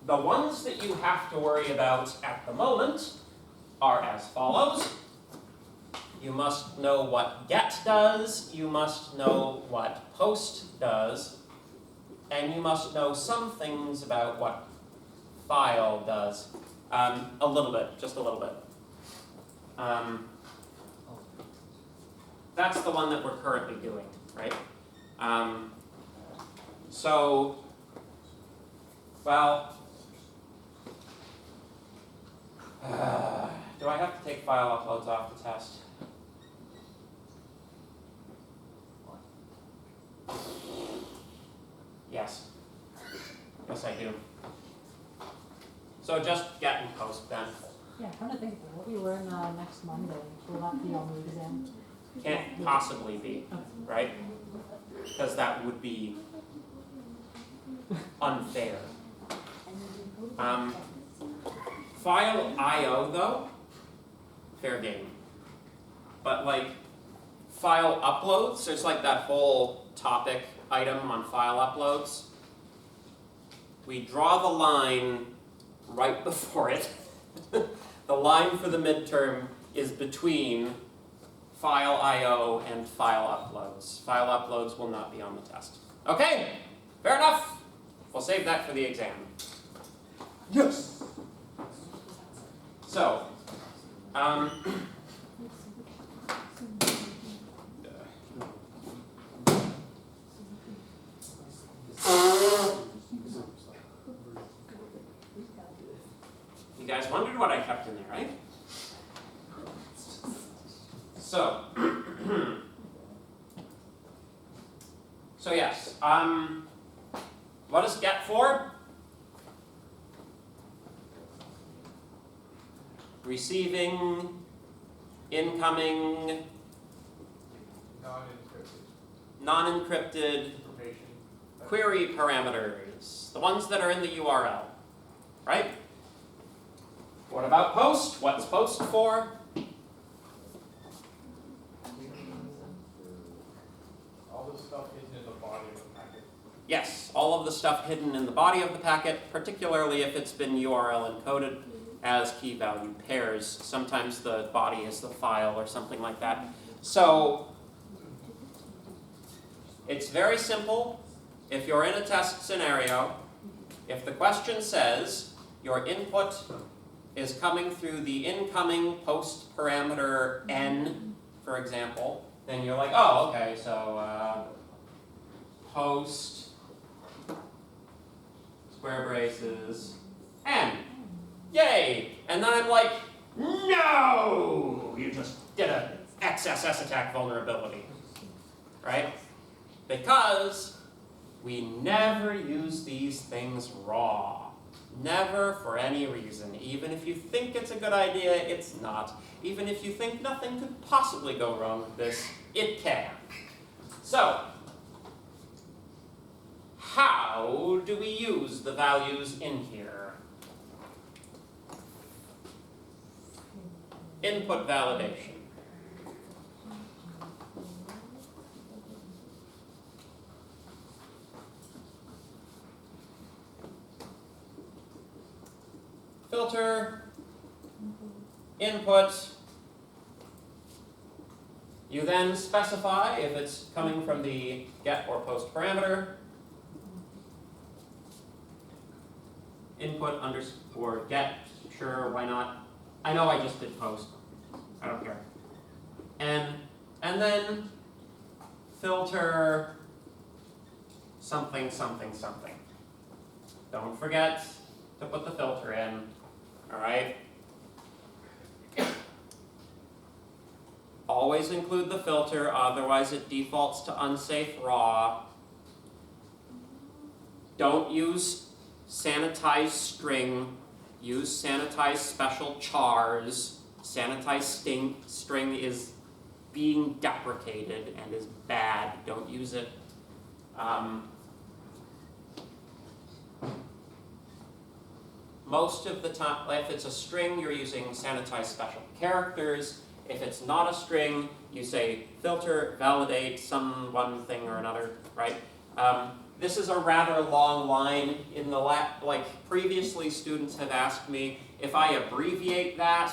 The ones that you have to worry about at the moment are as follows. You must know what get does, you must know what post does, and you must know some things about what file does. A little bit, just a little bit. That's the one that we're currently doing, right? Well, do I have to take file uploads off the test? Yes. Yes, I do. So just get and post then. Yeah, I'm trying to think, what we learn next Monday, will that be on the exam? Can't possibly be, right? Because that would be unfair. File I/O though, fair game. But file uploads, there's that whole topic item on file uploads. We draw the line right before it. The line for the midterm is between file I/O and file uploads. File uploads will not be on the test. Okay, fair enough. We'll save that for the exam. Yes. So, you guys wondered what I kept in there, right? So, so yes, what is get for? Receiving, incoming, Non-encrypted non-encrypted information. query parameters, the ones that are in the URL, right? What about post? What's post for? All the stuff hidden in the body of the packet. Yes, all of the stuff hidden in the body of the packet, particularly if it's been URL encoded as key value pairs. Sometimes the body is the file or something like that. So it's very simple. If you're in a test scenario, if the question says your input is coming through the incoming post parameter n, for example, then you're like, oh, okay, so post square braces n. Yay! And then I'm like, no! You just did a XSS attack vulnerability. Right? Because we never use these things raw. Never for any reason. Even if you think it's a good idea, it's not. Even if you think nothing could possibly go wrong with this, it can. So, how do we use the values in here? Input validation. Filter, input. You then specify if it's coming from the get or post parameter. Input underscore get, sure, why not? I know I just did post. I don't care. And then filter something, something, something. Don't forget to put the filter in, all right? Always include the filter, otherwise it defaults to unsafe raw. Don't use sanitized string. Use sanitized special chars. Sanitized string is being deprecated and is bad. Don't use it. Most of the time, if it's a string, you're using sanitized special characters. If it's not a string, you say filter, validate, some one thing or another, right? This is a rather long line. In the previously, students have asked me if I abbreviate that,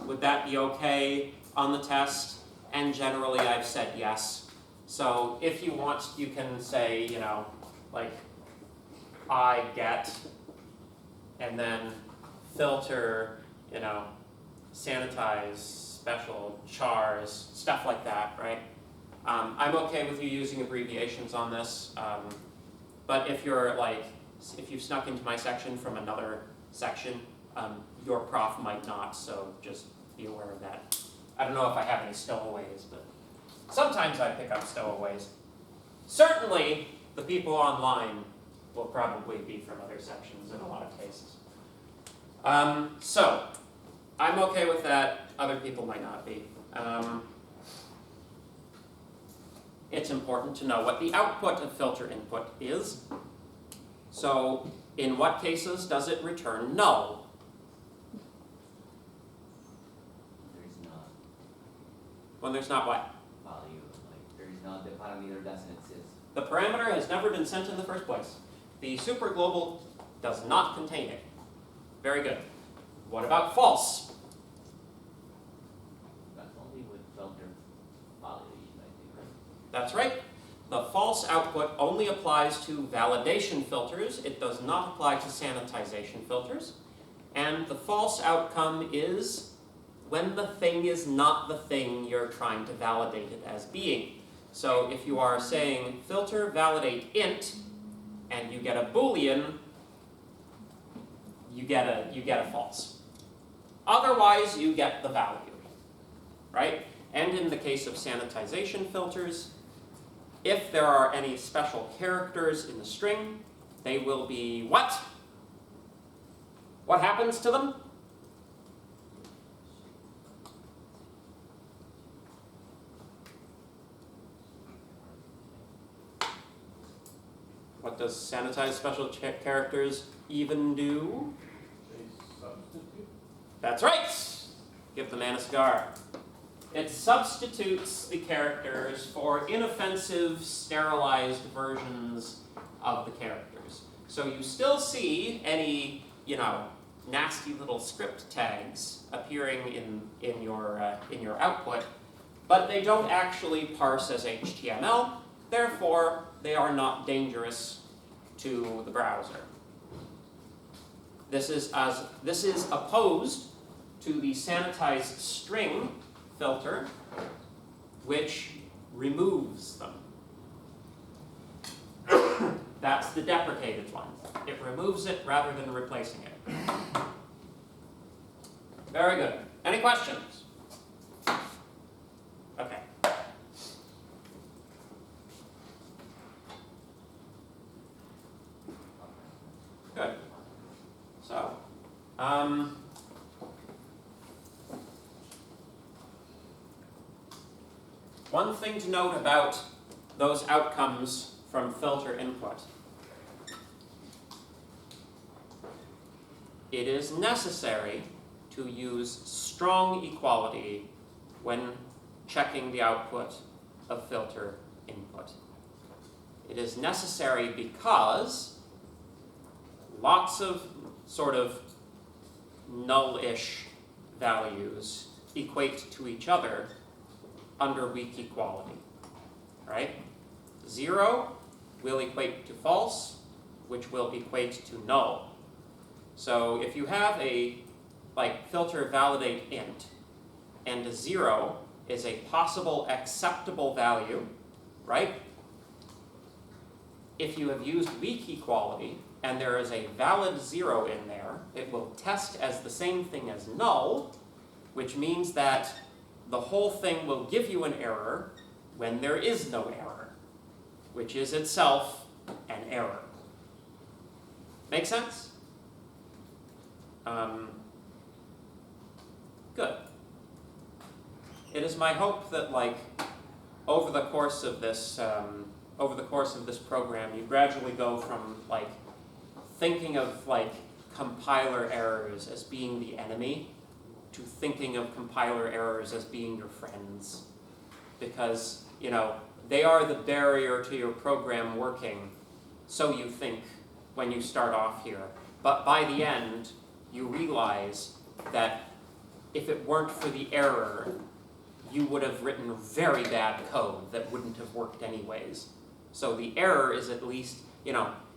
would that be okay on the test? And generally, I've said yes. So if you want, you can say, you know, like I get, and then filter, you know, sanitize, special chars, stuff like that, right? I'm okay with you using abbreviations on this, but if you're if you've snuck into my section from another section, your prof might not, so just be aware of that. I don't know if I have any stowaways, but sometimes I pick up stowaways. Certainly, the people online will probably be from other sections in a lot of cases. So, I'm okay with that, other people might not be. It's important to know what the output of filter input is. So, in what cases does it return null? There's not When there's not what? value, like there is not, the parameter doesn't exist. The parameter has never been sent in the first place. The superglobal does not contain it. Very good. What about false? That's only with filter validation, I think, right? That's right. The false output only applies to validation filters. It does not apply to sanitization filters. And the false outcome is when the thing is not the thing you're trying to validate it as being. So if you are saying filter validate int and you get a Boolean, you get a false. Otherwise, you get the value, right? And in the case of sanitization filters, if there are any special characters in the string, they will be what? What happens to them? What does sanitize special characters even do? A substitute? That's right! Give the man a cigar. It substitutes the characters for inoffensive, sterilized versions of the characters. So you still see any, nasty little script tags appearing in your output, but they don't actually parse as HTML, therefore they are not dangerous to the browser. This is opposed to the sanitized string filter, which removes them. That's the deprecated one. It removes it rather than replacing it. Very good. Any questions? Okay. Good. So, one thing to note about those outcomes from filter input. It is necessary to use strong equality when checking the output of filter input. It is necessary because lots of sort of null-ish values equate to each other under weak equality, right? 0 will equate to false, which will equate to null. So if you have a filter validate int, and a 0 is a possible acceptable value, right? If you have used weak equality, and there is a valid 0 in there, it will test as the same thing as null, which means that the whole thing will give you an error when there is no error, which is itself an error. Make sense? Good. It is my hope that, over the course of this program, you gradually go from thinking of compiler errors as being the enemy to thinking of compiler errors as being your friends, because they are the barrier to your program working. So you think when you start off here, but by the end you realize that if it weren't for the error, you would have written very bad code that wouldn't have worked anyways. So the error is at least, in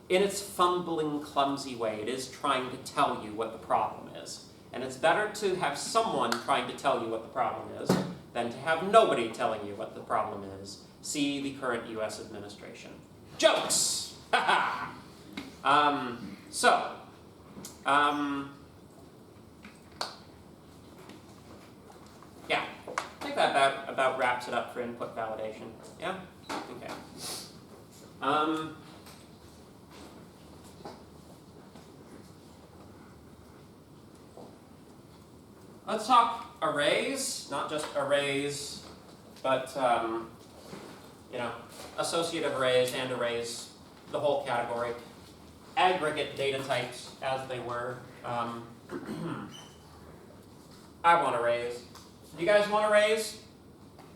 its fumbling, clumsy way, it is trying to tell you what the problem is. And it's better to have someone trying to tell you what the problem is than to have nobody telling you what the problem is. See the current US administration. Jokes! Yeah, I think that about wraps it up for input validation. Yeah? Okay. Let's talk arrays, not just arrays, but associative arrays and arrays, the whole category. Aggregate data types, as they were. I want arrays. Do you guys want arrays?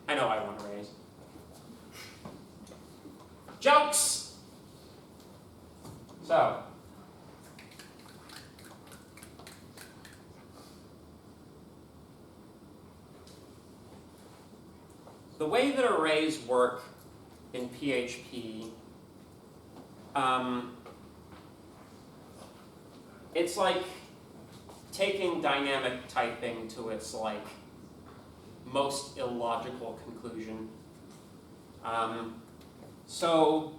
I know I want arrays. Jokes! So, the way that arrays work in PHP, it's like taking dynamic typing to its most illogical conclusion. So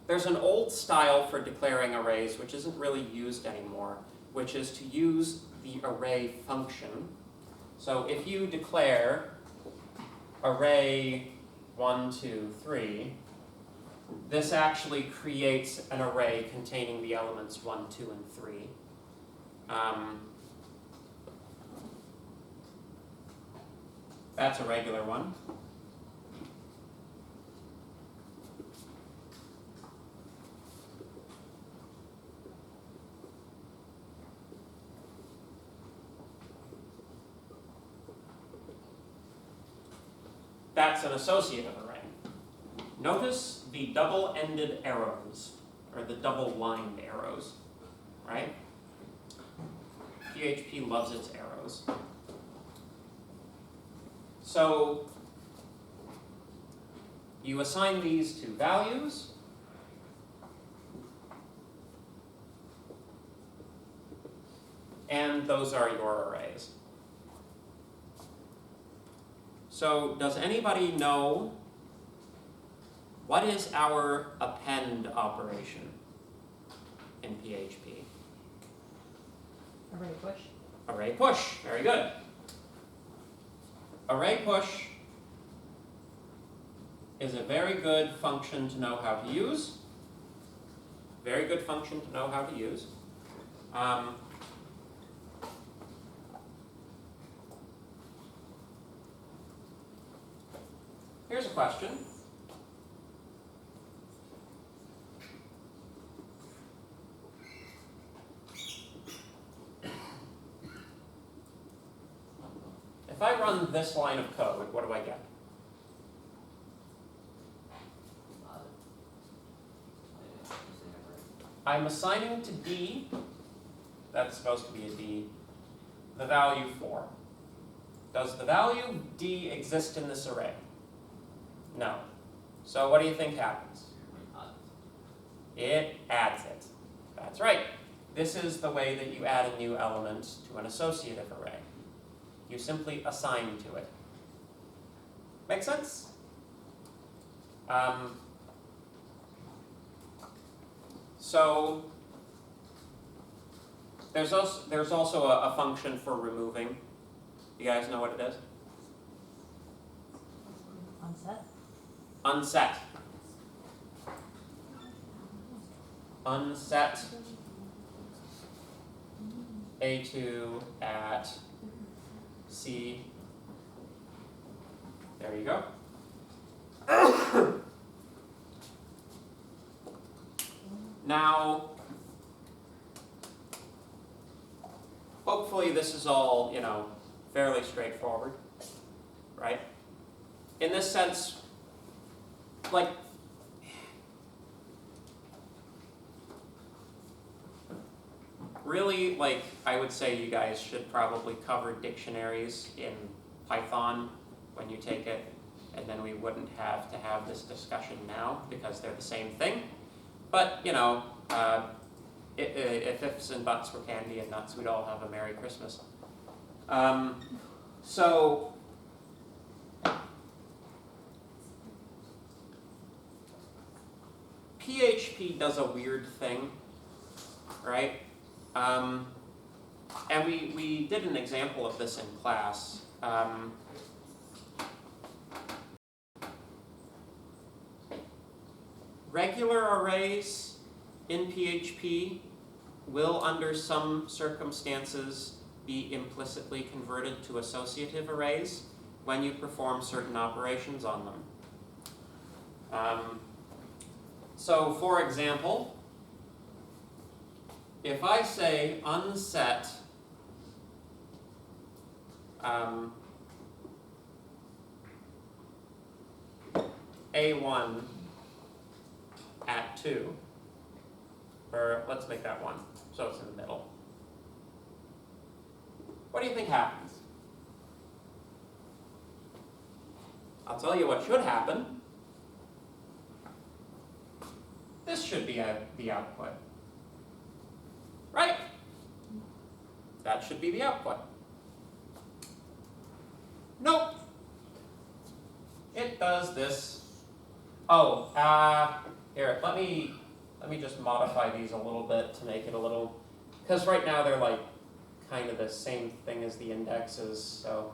there's an old style for declaring arrays which isn't really used anymore, which is to use the array function. So if you declare array 1, 2, 3, this actually creates an array containing the elements 1, 2, and 3. That's a regular one. That's an associative array. Notice the double-ended arrows, or the double-lined arrows, right? PHP loves its arrows. So you assign these to values. And those are your arrays. So does anybody know what is our append operation in PHP? Array push. Array push, very good. Array push is a very good function to know how to use. Very good function to know how to use. Here's a question. If I run this line of code, what do I get? I'm assigning to D, that's supposed to be a D, the value 4. Does the value D exist in this array? No. So what do you think happens? It adds it. That's right. This is the way that you add a new element to an associative array. You simply assign to it. Make sense? So there's also a function for removing. You guys know what it is? Unset. Unset. Unset A2 at C. There you go. Now, hopefully this is all, fairly straightforward, right? In this sense, really, I would say you guys should probably cover dictionaries in Python when you take it, and then we wouldn't have to have this discussion now because they're the same thing. But, if ifs and buts were candy and nuts, we'd all have a Merry Christmas. So, PHP does a weird thing, right? And we did an example of this in class. Regular arrays in PHP will, under some circumstances, be implicitly converted to associative arrays when you perform certain operations on them. So, for example, if I say unset A1 at 2, or let's make that 1, so it's in the middle. What do you think happens? I'll tell you what should happen. This should be the output. Right? That should be the output. Nope. It does this. Oh, here, let me just modify these a little bit to make it a little, because right now they're kind of the same thing as the indexes, so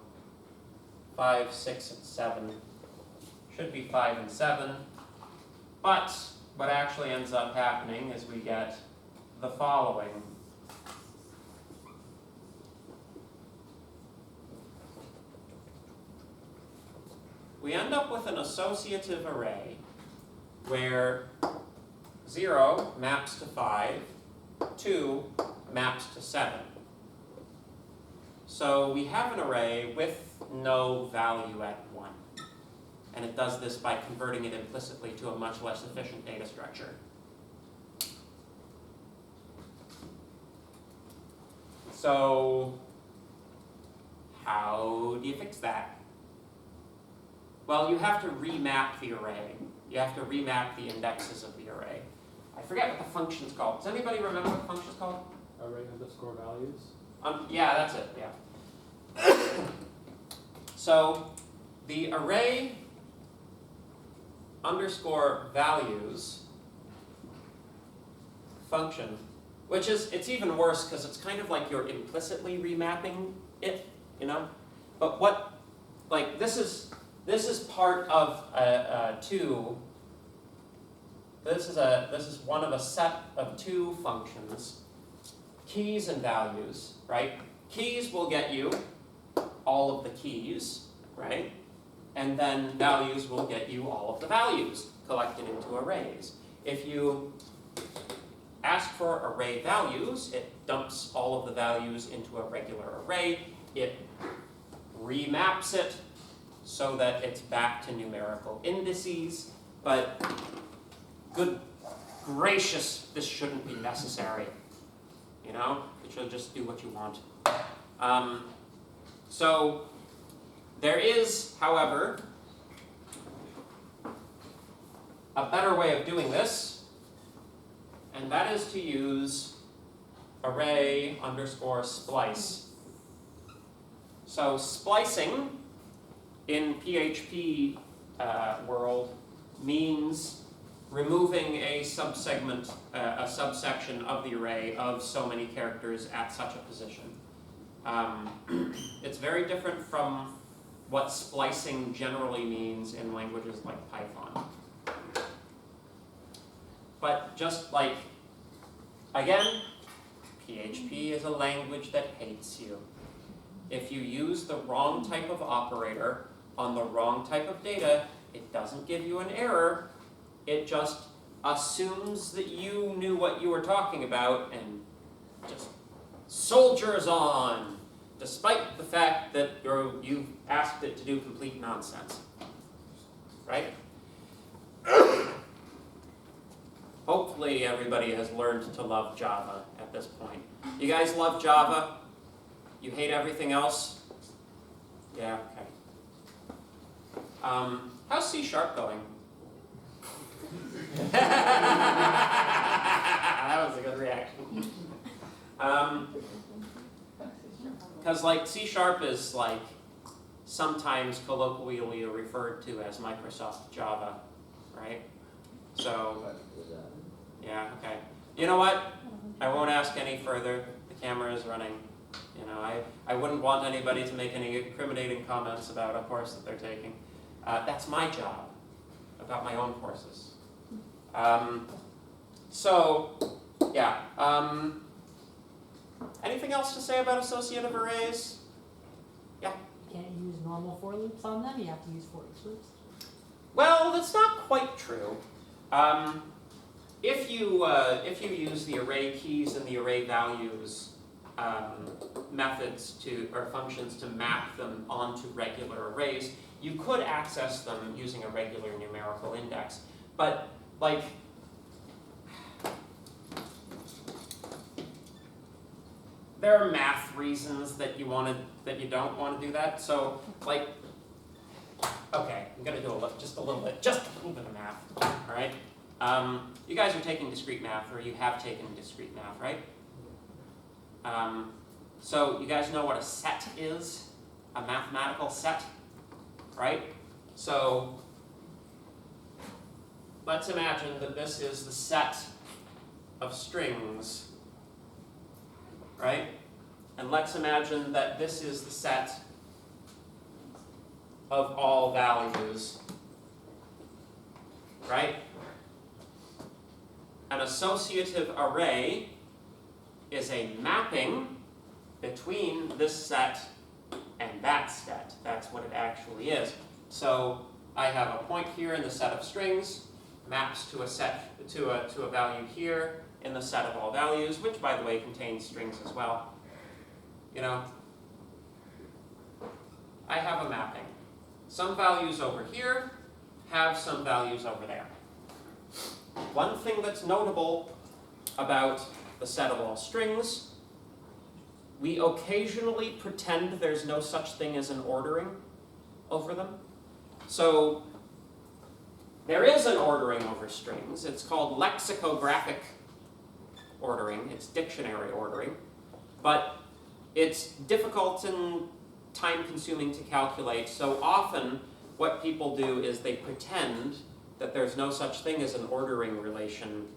5, 6, and 7. Should be 5 and 7. But what actually ends up happening is we get the following. We end up with an associative array where 0 maps to 5, 2 maps to 7. So we have an array with no value at 1. And it does this by converting it implicitly to a much less efficient data structure. So how do you fix that? Well, you have to remap the array. You have to remap the indexes of the array. I forget what the function's called. Does anybody remember what the function's called? Array underscore values. Yeah, that's it, yeah. So the array underscore values function, which is, it's even worse because it's kind of like you're implicitly remapping it, you know? But what, like, this is part of this is one of a set of 2 functions, keys and values, right? Keys will get you all of the keys, right? And then values will get you all of the values collected into arrays. If you ask for array values, it dumps all of the values into a regular array. It remaps it so that it's back to numerical indices, but good gracious, this shouldn't be necessary. You know, it should just do what you want. So there is, however, a better way of doing this, and that is to use array underscore splice. So splicing in PHP world means removing a subsegment, a subsection of the array of so many characters at such a position. It's very different from what splicing generally means in languages like Python. But just like, again, PHP is a language that hates you. If you use the wrong type of operator on the wrong type of data, it doesn't give you an error. It just assumes that you knew what you were talking about and just soldiers on, despite the fact that you've asked it to do complete nonsense. Right? Hopefully everybody has learned to love Java at this point. You guys love Java? You hate everything else? Yeah, okay. How's C# going? That was a good reaction. Because like C# is like sometimes colloquially referred to as Microsoft Java, right? So, yeah, okay. You know what? I won't ask any further. The camera is running. You know, I wouldn't want anybody to make any incriminating comments about a course that they're taking. That's my job. I've got my own courses. So, yeah. Anything else to say about associative arrays? Yeah? You can't use normal for loops on them, you have to use for each loops. Well, that's not quite true. If you use the array keys and the array values methods or functions to map them onto regular arrays, you could access them using a regular numerical index. But like, there are math reasons that you don't want to do that. So like, okay, I'm gonna do just a little bit of math. All right. You guys are taking discrete math, or you have taken discrete math, right? So you guys know what a set is? A mathematical set, right? So let's imagine that this is the set of strings, right? And let's imagine that this is the set of all values, right? An associative array is a mapping between this set and that set. That's what it actually is. So I have a point here in the set of strings, maps to a set to a value here in the set of all values, which by the way contains strings as well. You know, I have a mapping. Some values over here have some values over there. One thing that's notable about the set of all strings, we occasionally pretend there's no such thing as an ordering over them. So there is an ordering over strings. It's called lexicographic ordering. It's dictionary ordering. But it's difficult and time-consuming to calculate. So often what people do is they pretend that there's no such thing as an ordering relation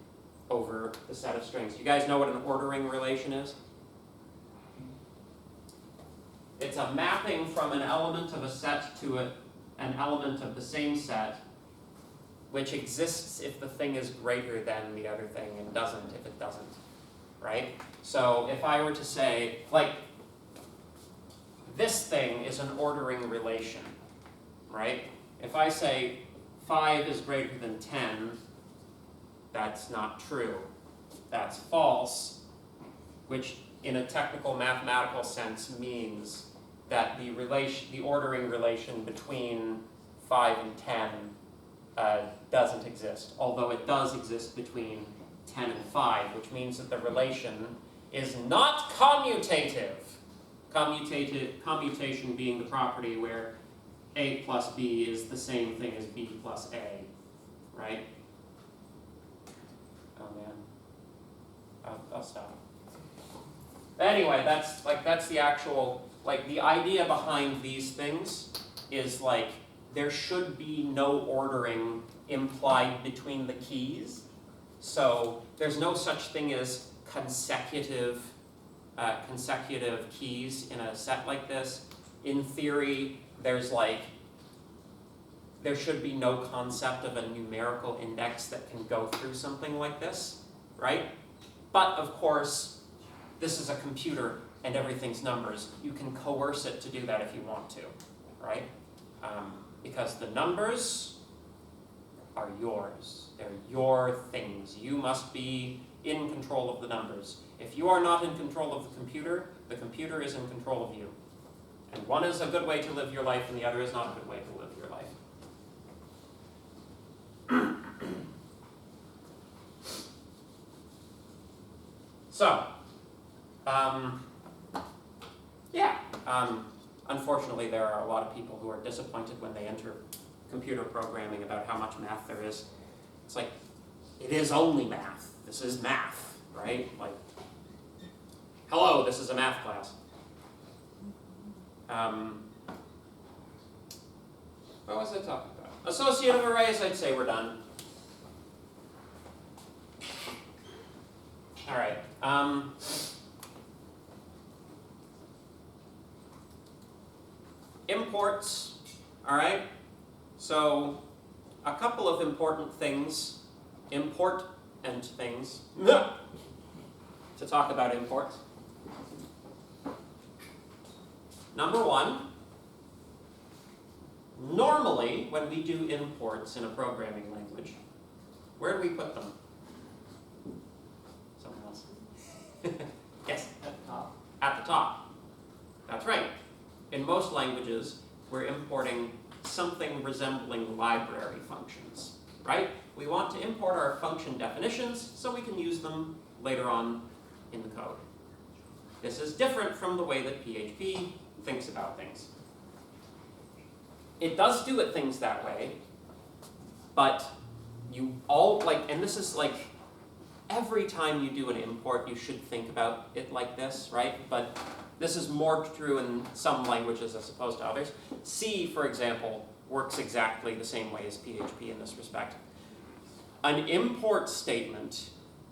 over the set of strings. You guys know what an ordering relation is? It's a mapping from an element of a set to an element of the same set, which exists if the thing is greater than the other thing and doesn't if it doesn't, right? So if I were to say, like, this thing is an ordering relation, right? If I say 5 is greater than 10, that's not true. That's false, which in a technical mathematical sense means that the ordering relation between 5 and 10 doesn't exist, although it does exist between 10 and 5, which means that the relation is not commutative. Commutation being the property where A plus B is the same thing as B plus A, right? Oh man, I'll stop. Anyway, that's the actual, like, the idea behind these things is like there should be no ordering implied between the keys. So there's no such thing as consecutive keys in a set like this. In theory, there should be no concept of a numerical index that can go through something like this, right? But of course, this is a computer and everything's numbers. You can coerce it to do that if you want to, right? Because the numbers are yours. They're your things. You must be in control of the numbers. If you are not in control of the computer is in control of you. And one is a good way to live your life and the other is not a good way to live your life. So, unfortunately there are a lot of people who are disappointed when they enter computer programming about how much math there is. It's like, it is only math. This is math, right? Like, hello, this is a math class. What was I talking about? Associative arrays, I'd say we're done. All right. Imports, all right? So, a couple of important things, important things, to talk about imports. Number one, normally when we do imports in a programming language, where do we put them? Someone else? Yes? At the top. At the top. That's right. In most languages, we're importing something resembling library functions, right? We want to import our function definitions so we can use them later on in the code. This is different from the way that PHP thinks about things. It does do things that way, but you all, and this is like, every time you do an import, you should think about it like this, right? But this is more true in some languages as opposed to others. C, for example, works exactly the same way as PHP in this respect. An import statement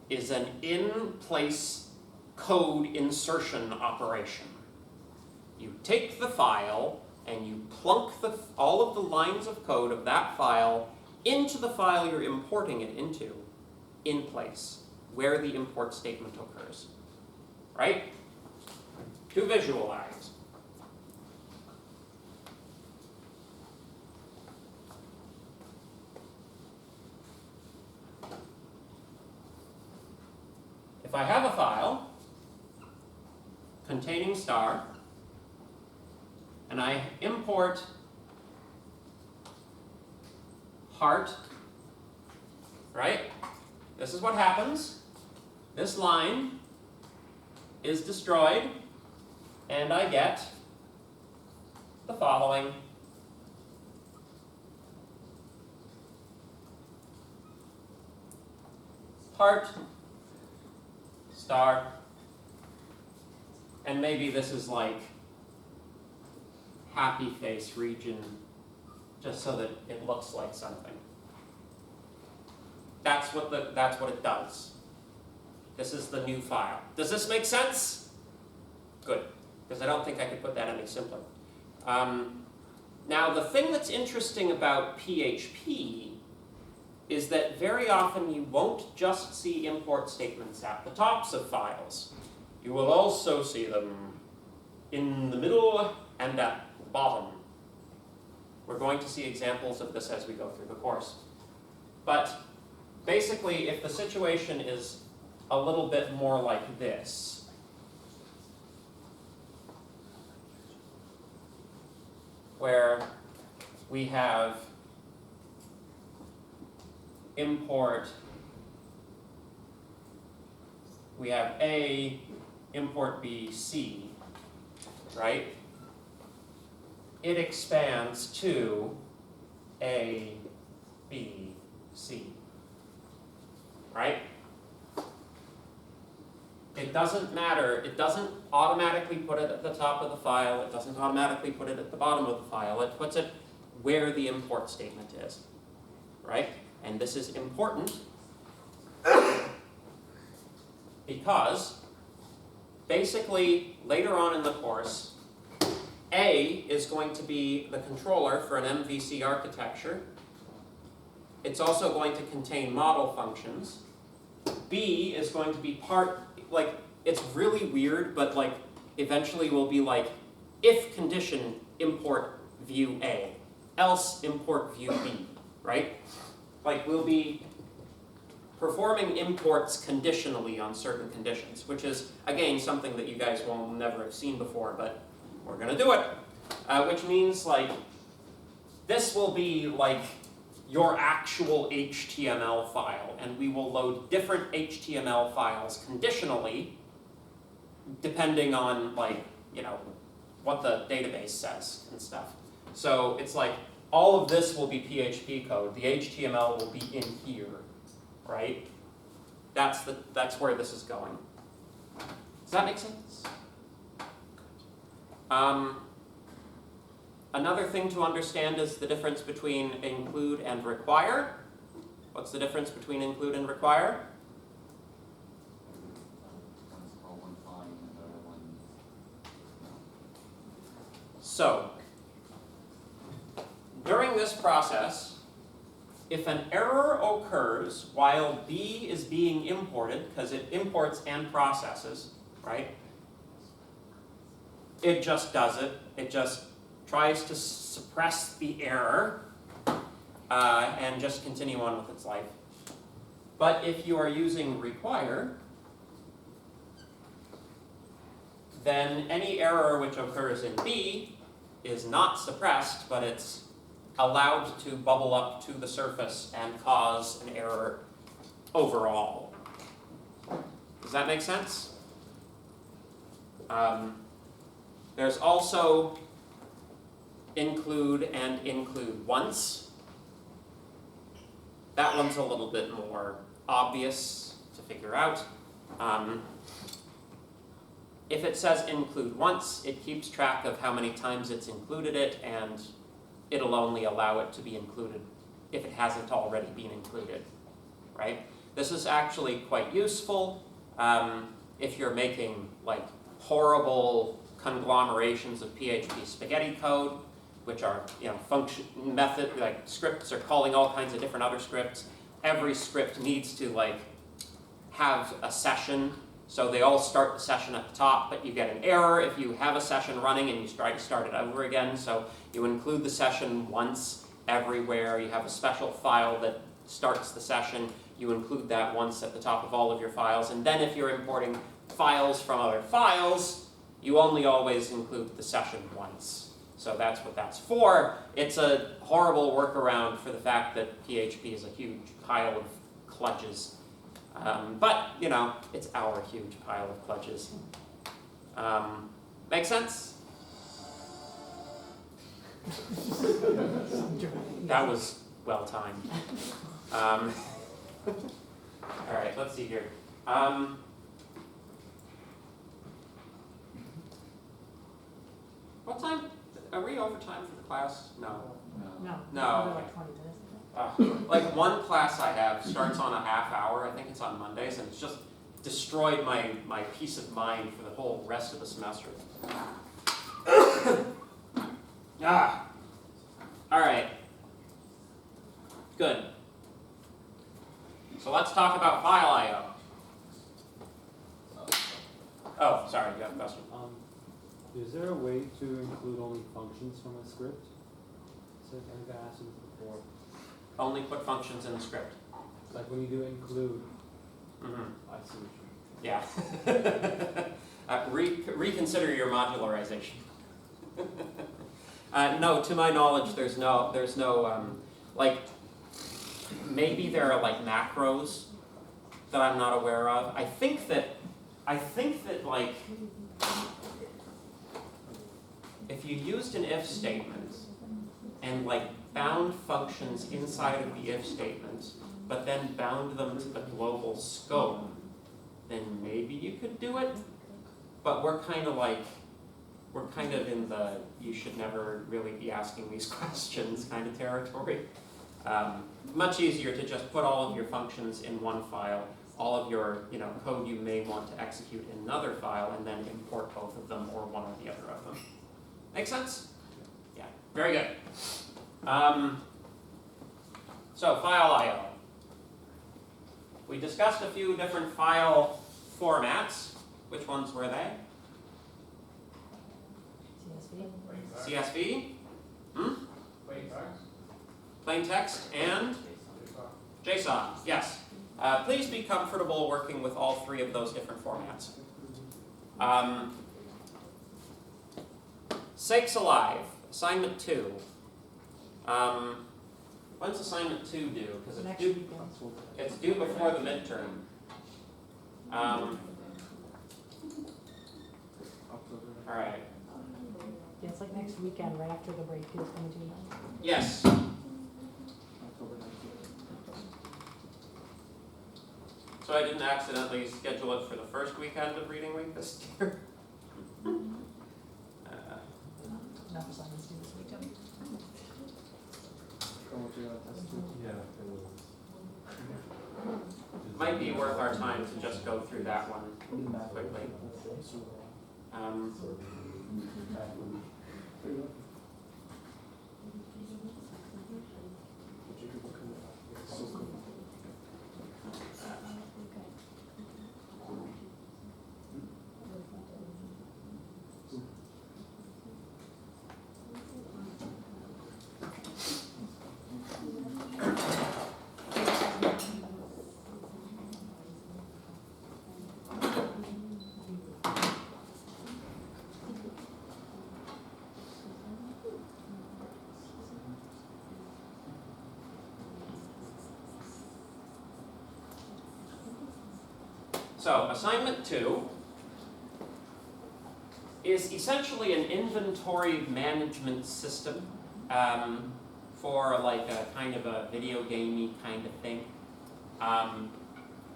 is an in-place code insertion operation. You take the file and you plunk all of the lines of code of that file into the file you're importing it into in place, where the import statement occurs, right? To visualize. If I have a file containing star, and I import heart, right? This is what happens. This line is destroyed, and I get the following. Heart, star, and maybe this is like happy face region, just so that it looks like something. That's what it does. This is the new file. Does this make sense? Good, because I don't think I could put that any simpler. Now, the thing that's interesting about PHP is that very often you won't just see import statements at the tops of files. You will also see them in the middle and at the bottom. We're going to see examples of this as we go through the course. But basically, if the situation is a little bit more like this, where we have import, we have A, import B, C, right? It expands to A, B, C, right? It doesn't matter, it doesn't automatically put it at the top of the file, it doesn't automatically put it at the bottom of the file, it puts it where the import statement is, right? And this is important because basically later on in the course, A is going to be the controller for an MVC architecture. It's also going to contain model functions. B is going to be part, like, it's really weird, but like eventually will be like, if condition import view A, else import view B, right? Like, we'll be performing imports conditionally on certain conditions, which is, again, something that you guys will never have seen before, but we're going to do it. Which means, like, this will be, like, your actual HTML file, and we will load different HTML files conditionally, depending on, like, you know, what the database says and stuff. So it's like, all of this will be PHP code. The HTML will be in here, right? That's where this is going. Does that make sense? Another thing to understand is the difference between include and require. What's the difference between include and require? One's called one fine, and the other one. So, during this process, if an error occurs while B is being imported, because it imports and processes, right? It just does it. It just tries to suppress the error and just continue on with its life. But if you are using require, then any error which occurs in B is not suppressed, but it's allowed to bubble up to the surface and cause an error overall. Does that make sense? There's also include and include once. That one's a little bit more obvious to figure out. If it says include once, it keeps track of how many times it's included it, and it'll only allow it to be included if it hasn't already been included, right? This is actually quite useful if you're making like horrible conglomerations of PHP spaghetti code. which are, function method, like scripts are calling all kinds of different other scripts. Every script needs to have a session, so they all start the session at the top, but you get an error if you have a session running and you try to start it over again. So you include the session once everywhere. You have a special file that starts the session. You include that once at the top of all of your files, and then if you're importing files from other files, you only always include the session once. So that's what that's for. It's a horrible workaround for the fact that PHP is a huge pile of kludges. But, it's our huge pile of kludges. Make sense? That was well timed. All right, let's see here. What time? Are we over time for the class? No. No. No, They're okay. like 20 minutes. Like one class I have starts on a half hour. I think it's on Mondays, and it's just destroyed my peace of mind for the whole rest of the semester. All right. Good. So let's talk about file I/O. Oh, sorry, you have a question. Is there a way to include only functions from a script? So I think I asked you this before. Only put functions in the script. Like when you do include, Mm-hmm. I see what Yeah. Reconsider your modularization. No, to my knowledge, there's no maybe there are macros that I'm not aware of. I think that if you used an if statement and bound functions inside of the if statement, but then bound them to the global scope, then maybe you could do it. But we're kind of in the you should never really be asking these questions kind of territory. Much easier to just put all of your functions in one file, all of your code you may want to execute in another file, and then import both of them or one or the other of them. Make sense? Yeah, very good. So file I/O. We discussed a few different file formats. Which ones were they? CSV. CSV, Plain text? plain text, and JSON. Yes. Please be comfortable working with all three of those different formats. Sakes alive. Assignment 2. When's assignment 2 due? Because Next weekend. it's due before the midterm. All right. Yeah, it's like next weekend, right after the break is going to be. Yes. So I didn't accidentally schedule it for the first weekend of reading week this year. Enough assignments due this weekend. Might be worth our time to just go through that one quickly. So assignment 2 is essentially an inventory management system for a kind of a video gamey kind of thing.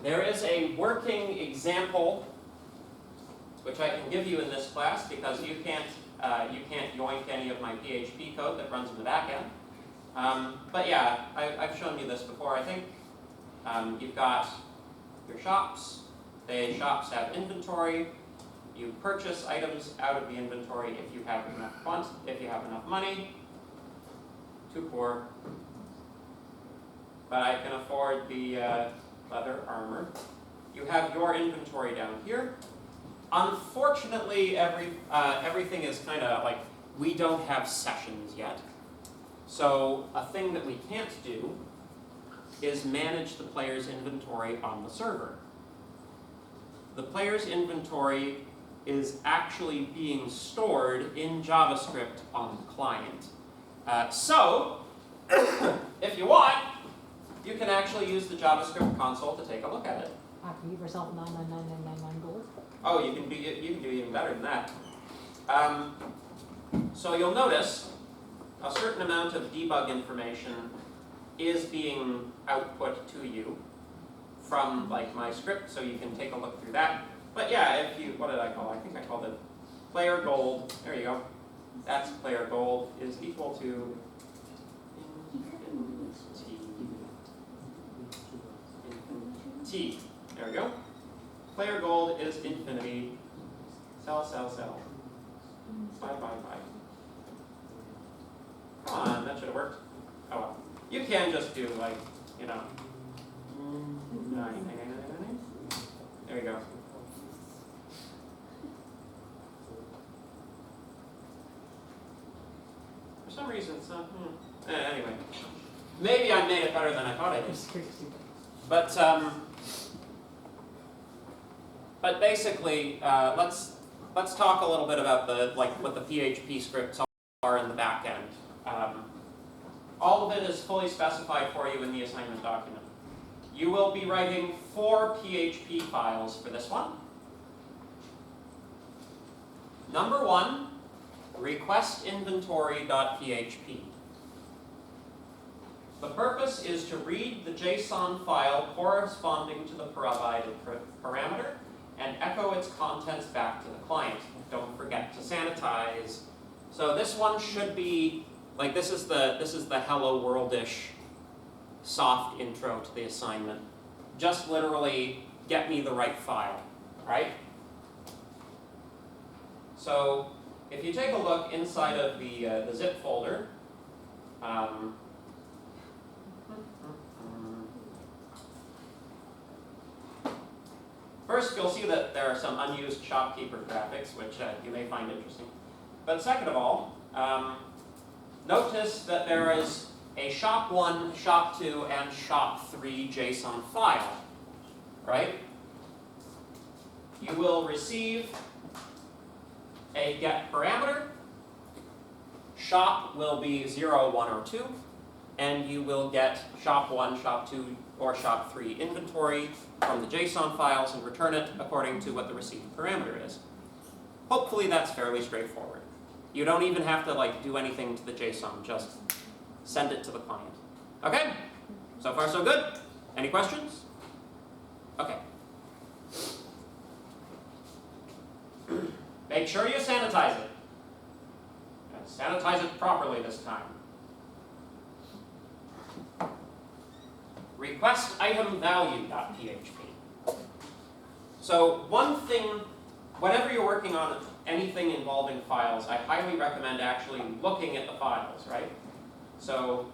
There is a working example which I can give you in this class because you can't yoink any of my PHP code that runs in the back end. But yeah, I've shown you this before. I think you've got your shops. The shops have inventory. You purchase items out of the inventory if you have enough money. too poor. But I can afford the leather armor. You have your inventory down here. Unfortunately, everything is kind of like, we don't have sessions yet. So a thing that we can't do is manage the player's inventory on the server. The player's inventory is actually being stored in JavaScript on the client. So, if you want, you can actually use the JavaScript console to take a look at it. I can give yourself 99999 gold. Oh, you can do even better than that. So you'll notice a certain amount of debug information is being output to you from like my script, so you can take a look through that. But yeah, if you, what did I call it? I think I called it player gold. There you go. That's player gold is equal to T. There we go. Player gold is infinity. Sell, sell, sell. Buy, buy, buy. Come on, that should have worked. Oh well. You can just do like, you know, 99999. There you go. For some reason it's not, anyway. Maybe I made it better than I thought I did. But basically, let's talk a little bit about what the PHP scripts are in the back end. All of it is fully specified for you in the assignment document. You will be writing 4 PHP files for this one. Number 1, requestinventory.php. The purpose is to read the JSON file corresponding to the provided parameter and echo its contents back to the client. Don't forget to sanitize. So this one should be like this is the hello world-ish soft intro to the assignment. Just literally get me the right file, right? So if you take a look inside of the zip folder, first, you'll see that there are some unused shopkeeper graphics, which you may find interesting. But second of all, notice that there is a shop1, shop2, and shop3 JSON file, right? You will receive a get parameter. Shop will be 0, 1, or 2, and you will get shop1, shop2, or shop3 inventory from the JSON files and return it according to what the received parameter is. Hopefully that's fairly straightforward. You don't even have to do anything to the JSON, just send it to the client. Okay? So far so good? Any questions? Okay. Make sure you sanitize it. And sanitize it properly this time. Request item value.php. So one thing, whenever you're working on anything involving files, I highly recommend actually looking at the files, right? So,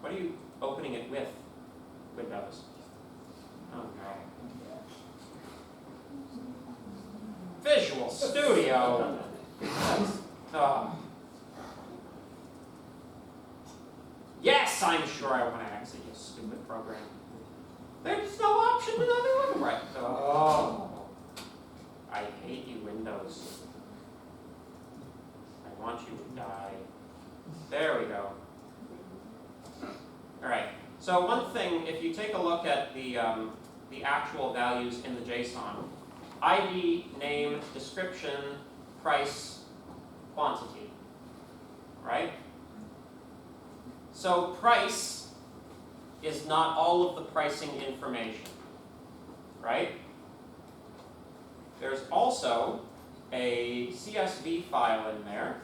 what are you opening it with, Windows? Oh no. Visual Studio! Oh. Yes, I'm sure I want to exit you stupid program. There's no option to not do it right. Oh. I hate you, Windows. I want you to die. There we go. Alright, so one thing, if you take a look at the actual values in the JSON, ID, name, description, price, quantity, right? So price is not all of the pricing information, right? There's also a CSV file in there.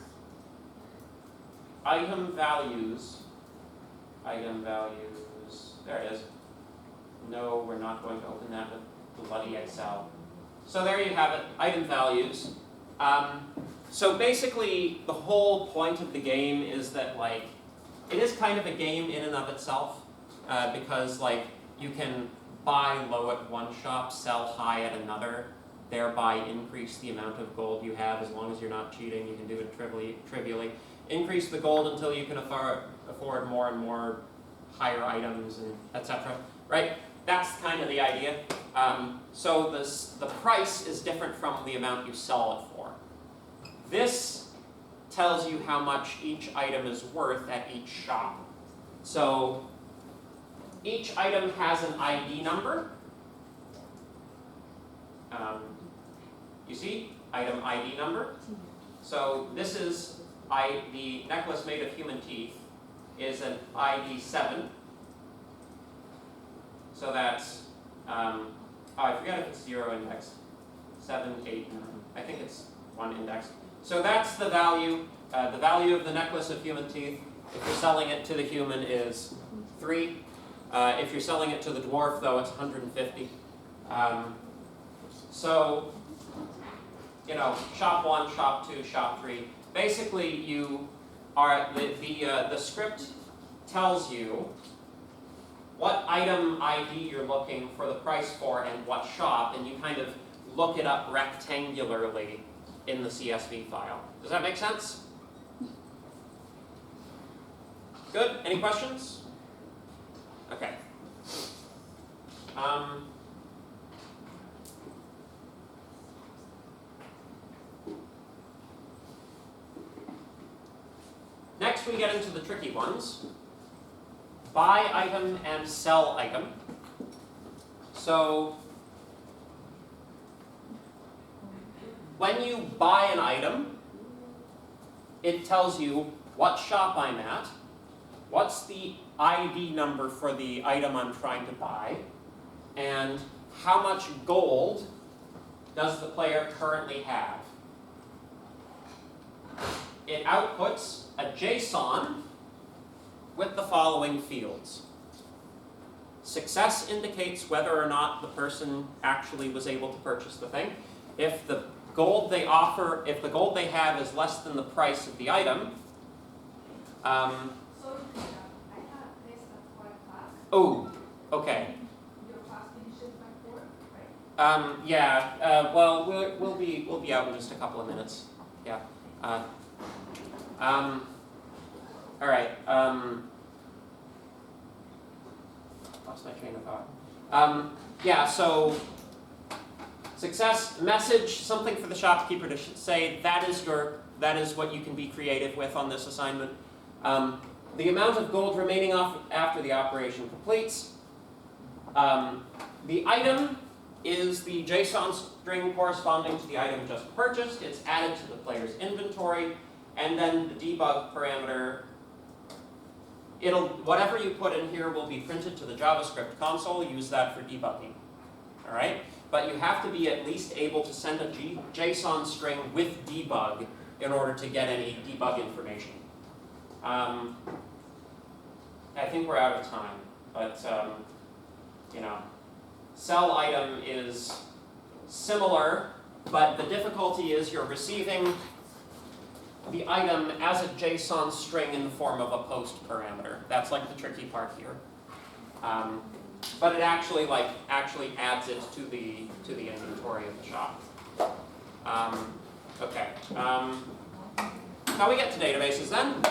Item values, there it is. No, we're not going to open that with bloody Excel. So there you have it, item values. So basically, the whole point of the game is that like, it is kind of a game in and of itself, because like, you can buy low at one shop, sell high at another, thereby increase the amount of gold you have. As long as you're not cheating, you can do it trivially. Increase the gold until you can afford more and more higher items and etc. Right? That's kind of the idea. So the price is different from the amount you sell it for. This tells you how much each item is worth at each shop. So each item has an ID number. You see? Item ID number. So this is the necklace made of human teeth is an ID 7. So that's, I forget if it's 0 indexed, 7, 8, 9. I think it's 1 indexed. So that's the value of the necklace of human teeth. If you're selling it to the human is 3. If you're selling it to the dwarf though, it's 150. So, you know, shop 1, shop 2, shop 3. Basically you are, the script tells you what item ID you're looking for the price for and what shop, and you kind of look it up rectangularly in the CSV file. Does that make sense? Good? Any questions? Okay. Next we get into the tricky ones. Buy item and sell item. So when you buy an item, it tells you what shop I'm at, what's the ID number for the item I'm trying to buy, and how much gold does the player currently have. It outputs a JSON with the following fields. Success indicates whether or not the person actually was able to purchase the thing. If the gold they have is less than the price of the item, Sorry, I have this at 4 o'clock. oh, okay. Your class finishes by 4, right? Yeah. Well, we'll be out in just a couple of minutes. Yeah. All right. Lost my train of thought. Yeah. So, success message, something for the shopkeeper to say. That is what you can be creative with on this assignment. The amount of gold remaining after the operation completes. The item is the JSON string corresponding to the item just purchased. It's added to the player's inventory, and then the debug parameter. Whatever you put in here will be printed to the JavaScript console. Use that for debugging. All right, but you have to be at least able to send a JSON string with debug in order to get any debug information. I think we're out of time, but you know, sell item is similar, but the difficulty is you're receiving the item as a JSON string in the form of a post parameter. That's like the tricky part here. But it actually adds it to the inventory of the shop. Okay. How we get to databases then?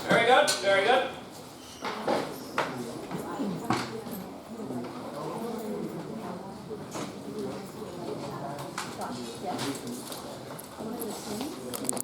Very good. Very good. Yes. One of the things